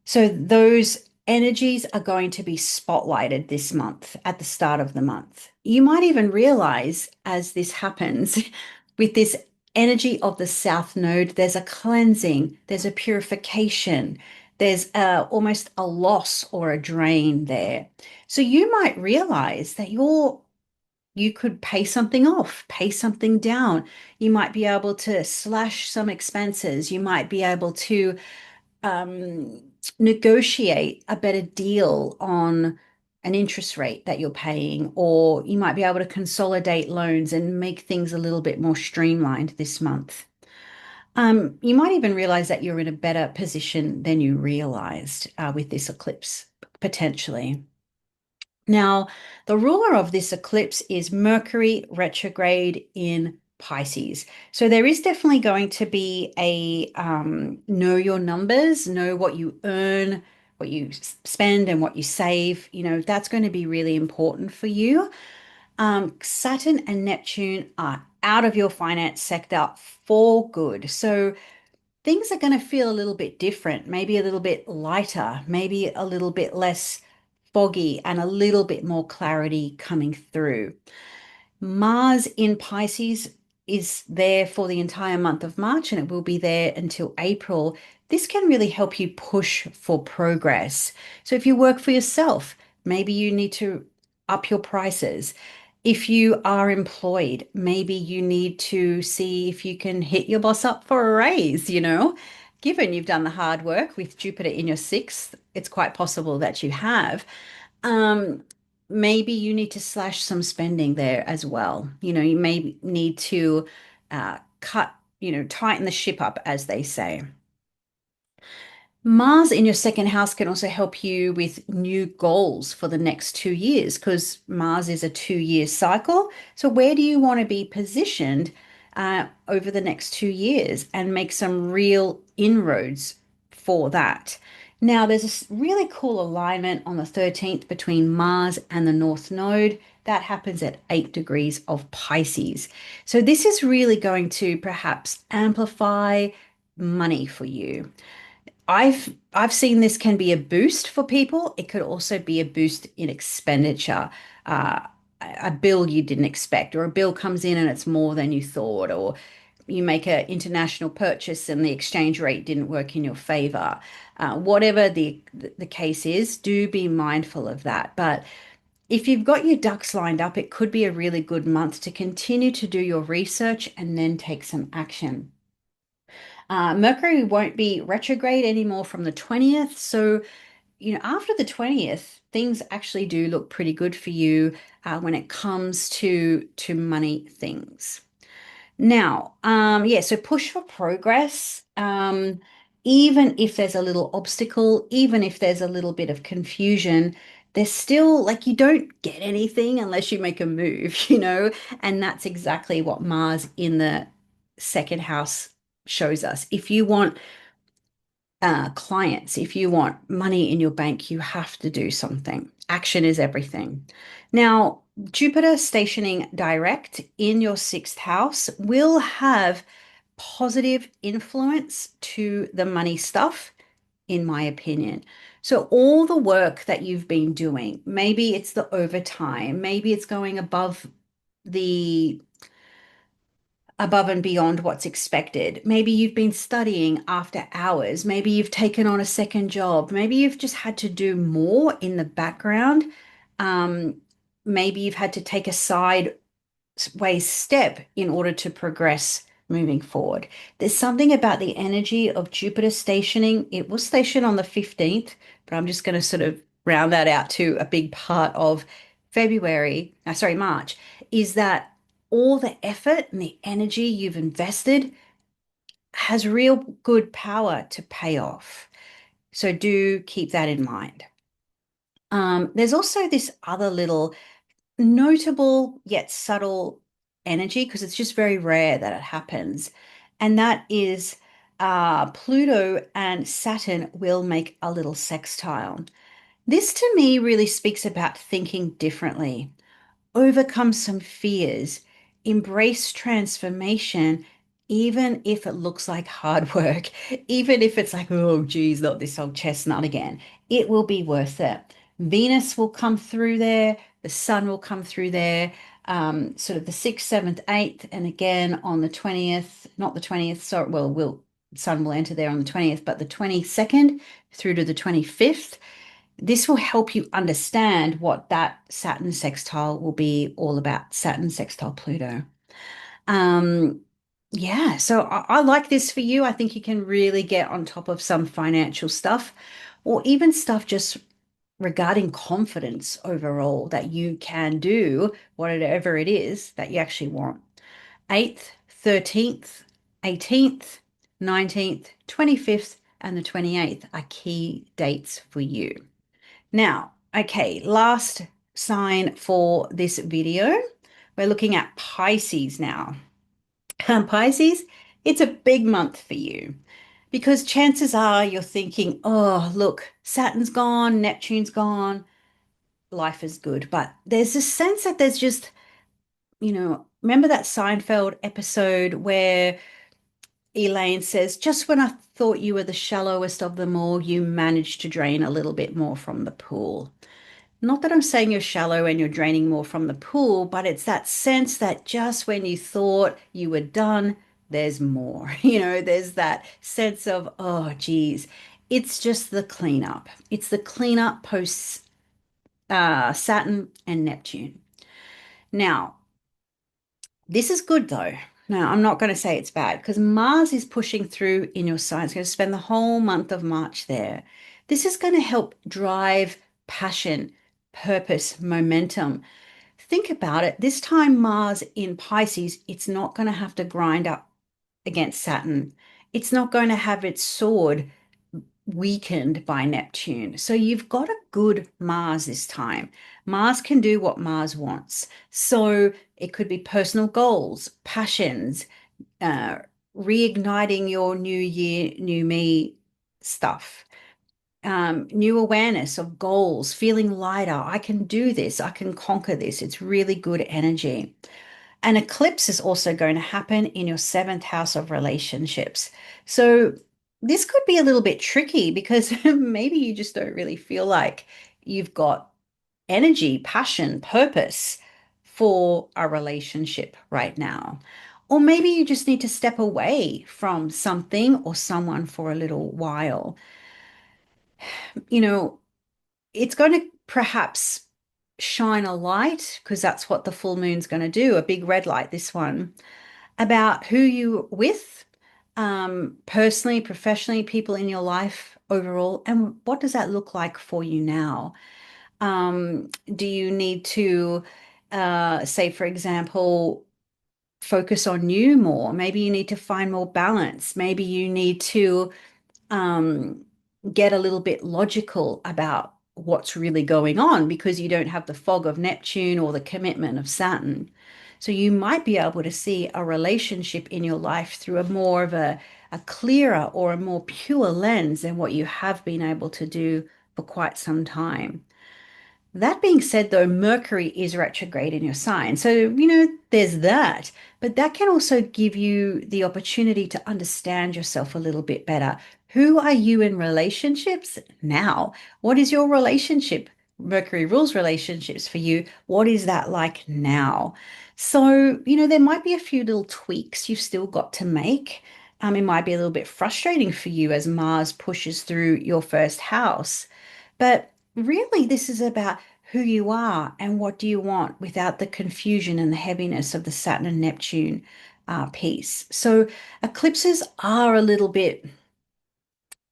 So those energies are going to be spotlighted this month at the start of the month. You might even realize as this happens with this energy of the South Node, there's a cleansing, there's a purification, there's almost a loss or a drain there. So you might realize that you could pay something off, pay something down. You might be able to slash some expenses. You might be able to um, negotiate a better deal on an interest rate that you're paying, or you might be able to consolidate loans and make things a little bit more streamlined this month. You might even realize that you're in a better position than you realized with this eclipse, potentially. Now, the ruler of this eclipse is Mercury retrograde in Pisces. So there is definitely going to be a know your numbers, know what you earn, what you spend, and what you save. That's going to be really important for you. Saturn and Neptune are out of your finance sector for good. So things are going to feel a little bit different, maybe a little bit lighter, maybe a little bit less foggy, and a little bit more clarity coming through. Mars in Pisces is there for the entire month of March and it will be there until April. This can really help you push for progress. So if you work for yourself, maybe you need to up your prices. If you are employed, maybe you need to see if you can hit your boss up for a raise. Given you've done the hard work with Jupiter in your sixth, it's quite possible that you have. Um, Maybe you need to slash some spending there as well. You may need to cut, tighten the ship up, as they say. Mars in your second house can also help you with new goals for the next 2 years because Mars is a 2-year cycle. So, where do you want to be positioned over the next 2 years and make some real inroads for that? Now, there's a really cool alignment on the 13th between Mars and the North Node. That happens at 8 degrees of Pisces. So, this is really going to perhaps amplify money for you. I've seen this can be a boost for people. It could also be a boost in expenditure. Uh, a bill you didn't expect, or a bill comes in and it's more than you thought, or you make an international purchase and the exchange rate didn't work in your favor. Whatever the case is, do be mindful of that. But if you've got your ducks lined up, it could be a really good month to continue to do your research and then take some action. Mercury won't be retrograde anymore from the 20th. So, after the 20th, things actually do look pretty good for you when it comes to money things. Now, yeah, so push for progress. Even if there's a little obstacle, even if there's a little bit of confusion, there's still like you don't get anything unless you make a move. And that's exactly what Mars in the second house shows us. If you want clients, if you want money in your bank, you have to do something. Action is everything. Now, Jupiter stationing direct in your sixth house will have positive influence to the money stuff, in my opinion. So, all the work that you've been doing, maybe it's the overtime, maybe it's going the above and beyond what's expected. Maybe you've been studying after hours. Maybe you've taken on a second job. Maybe you've just had to do more in the background. Um, Maybe you've had to take a sideways step in order to progress moving forward. There's something about the energy of Jupiter stationing. It was stationed on the 15th, but I'm just going to sort of round that out to a big part of March, is that all the effort and the energy you've invested has real good power to pay off. So do keep that in mind. There's also this other little notable yet subtle energy because it's just very rare that it happens. And that is Pluto and Saturn will make a little sextile. This to me really speaks about thinking differently, overcome some fears, embrace transformation, even if it looks like hard work, even if it's like, oh, geez, not this old chestnut again. It will be worth it. Venus will come through there, the sun will come through there, sort of the 6th, 7th, 8th, and again on the 20th, not the 20th, sorry, well, sun will enter there on the 20th, but the 22nd through to the 25th. This will help you understand what that Saturn sextile will be all about, Saturn sextile Pluto. Um, yeah, so I like this for you. I think you can really get on top of some financial stuff or even stuff just regarding confidence overall that you can do whatever it is that you actually want. 8th, 13th, 18th. 19th, 25th, and the 28th are key dates for you. Now, okay, last sign for this video. We're looking at Pisces now. Pisces, it's a big month for you because chances are you're thinking, oh, look, Saturn's gone, Neptune's gone, life is good. But there's a sense that there's just, remember that Seinfeld episode where Elaine says, just when I thought you were the shallowest of them all, you managed to drain a little bit more from the pool. Not that I'm saying you're shallow and you're draining more from the pool, but it's that sense that just when you thought you were done, there's more. There's that sense of, oh, geez, it's just the cleanup. It's the cleanup post Saturn and Neptune. Now, this is good though. Now, I'm not going to say it's bad because Mars is pushing through in your sign. It's going to spend the whole month of March there. This is going to help drive passion, purpose, momentum. Think about it. This time, Mars in Pisces, it's not going to have to grind up against Saturn. It's not going to have its sword weakened by Neptune. So you've got a good Mars this time. Mars can do what Mars wants. So it could be personal goals, passions, uh, reigniting your new year, new me stuff, new awareness of goals, feeling lighter. I can do this. I can conquer this. It's really good energy. An eclipse is also going to happen in your seventh house of relationships. So this could be a little bit tricky because maybe you just don't really feel like you've got energy, passion, purpose for a relationship right now. Or maybe you just need to step away from something or someone for a little while. You know, it's going to perhaps shine a light, because that's what the full moon's going to do, a big red light, this one, about who you with, personally, professionally, people in your life overall, and what does that look like for you now? Do you need to, say, for example, focus on you more? Maybe you need to find more balance. Maybe you need to um, get a little bit logical about what's really going on because you don't have the fog of Neptune or the commitment of Saturn. So you might be able to see a relationship in your life through a more of a clearer or a more pure lens than what you have been able to do for quite some time. That being said, though, Mercury is retrograde in your sign. So, there's that. But that can also give you the opportunity to understand yourself a little bit better. Who are you in relationships now? What is your relationship? Mercury rules relationships for you. What is that like now? So, there might be a few little tweaks you've still got to make. It might be a little bit frustrating for you as Mars pushes through your first house. But really, this is about who you are and what do you want without the confusion and the heaviness of the Saturn and Neptune piece. So eclipses are a little bit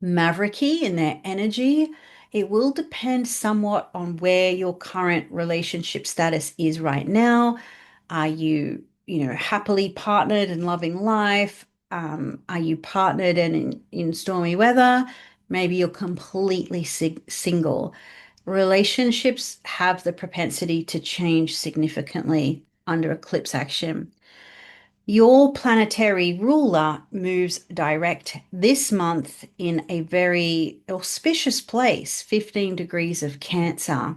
mavericky in their energy. It will depend somewhat on where your current relationship status is right now. Are you, happily partnered and loving life? Are you partnered and in stormy weather? Maybe you're completely single. Relationships have the propensity to change significantly under eclipse action. Your planetary ruler moves direct this month in a very auspicious place, 15 degrees of Cancer.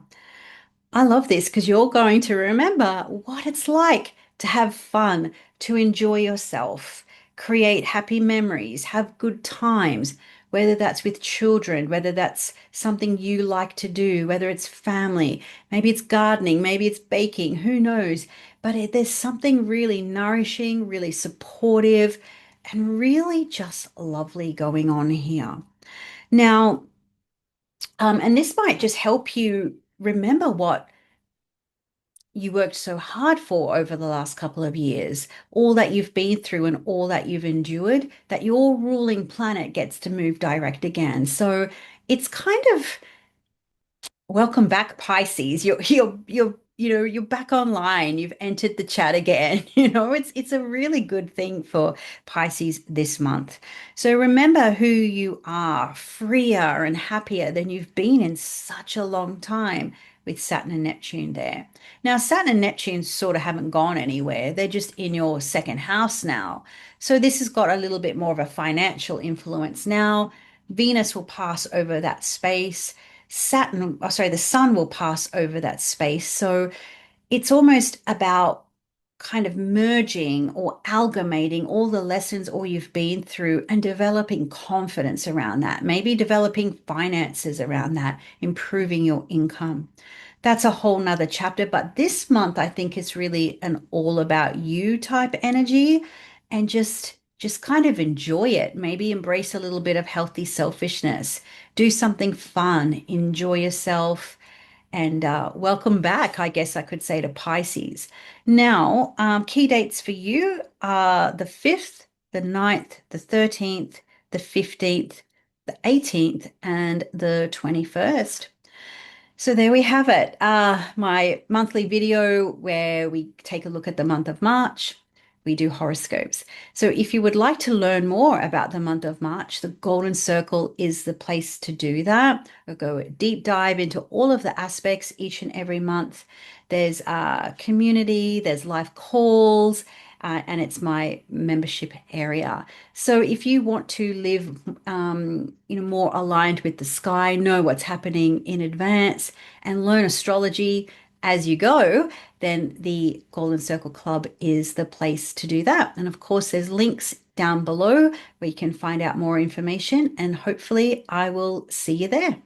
I love this because you're going to remember what it's like to have fun, to enjoy yourself, create happy memories, have good times, whether that's with children, whether that's something you like to do, whether it's family, maybe it's gardening, maybe it's baking, who knows? But there's something really nourishing, really supportive, and really just lovely going on here. Now, and this might just help you remember what you worked so hard for over the last couple of years, all that you've been through and all that you've endured, that your ruling planet gets to move direct again. So it's kind of welcome back, Pisces. You're you're back online, you've entered the chat again. It's a really good thing for Pisces this month. So remember who you are, freer and happier than you've been in such a long time with Saturn and Neptune there. Now, Saturn and Neptune sort of haven't gone anywhere. They're just in your second house now. So this has got a little bit more of a financial influence now. Venus will pass over that space. The sun will pass over that space. So it's almost about kind of merging or amalgamating all the lessons all you've been through and developing confidence around that, maybe developing finances around that, improving your income. That's a whole nother chapter. But this month, I think is really an all about you type energy, and just kind of enjoy it. Maybe embrace a little bit of healthy selfishness. Do something fun. Enjoy yourself. And welcome back, I guess I could say, to Pisces. Now, key dates for you are the 5th, the 9th, the 13th, the 15th, the 18th, and the 21st. So there we have it. My monthly video where we take a look at the month of March. We do horoscopes. So if you would like to learn more about the month of March, the Golden Circle is the place to do that. I'll go a deep dive into all of the aspects each and every month. There's community, there's live calls, and it's my membership area. So if you want to live, more aligned with the sky, know what's happening in advance, and learn astrology as you go, then the Golden Circle Club is the place to do that. And of course, there's links down below where you can find out more information, and hopefully I will see you there.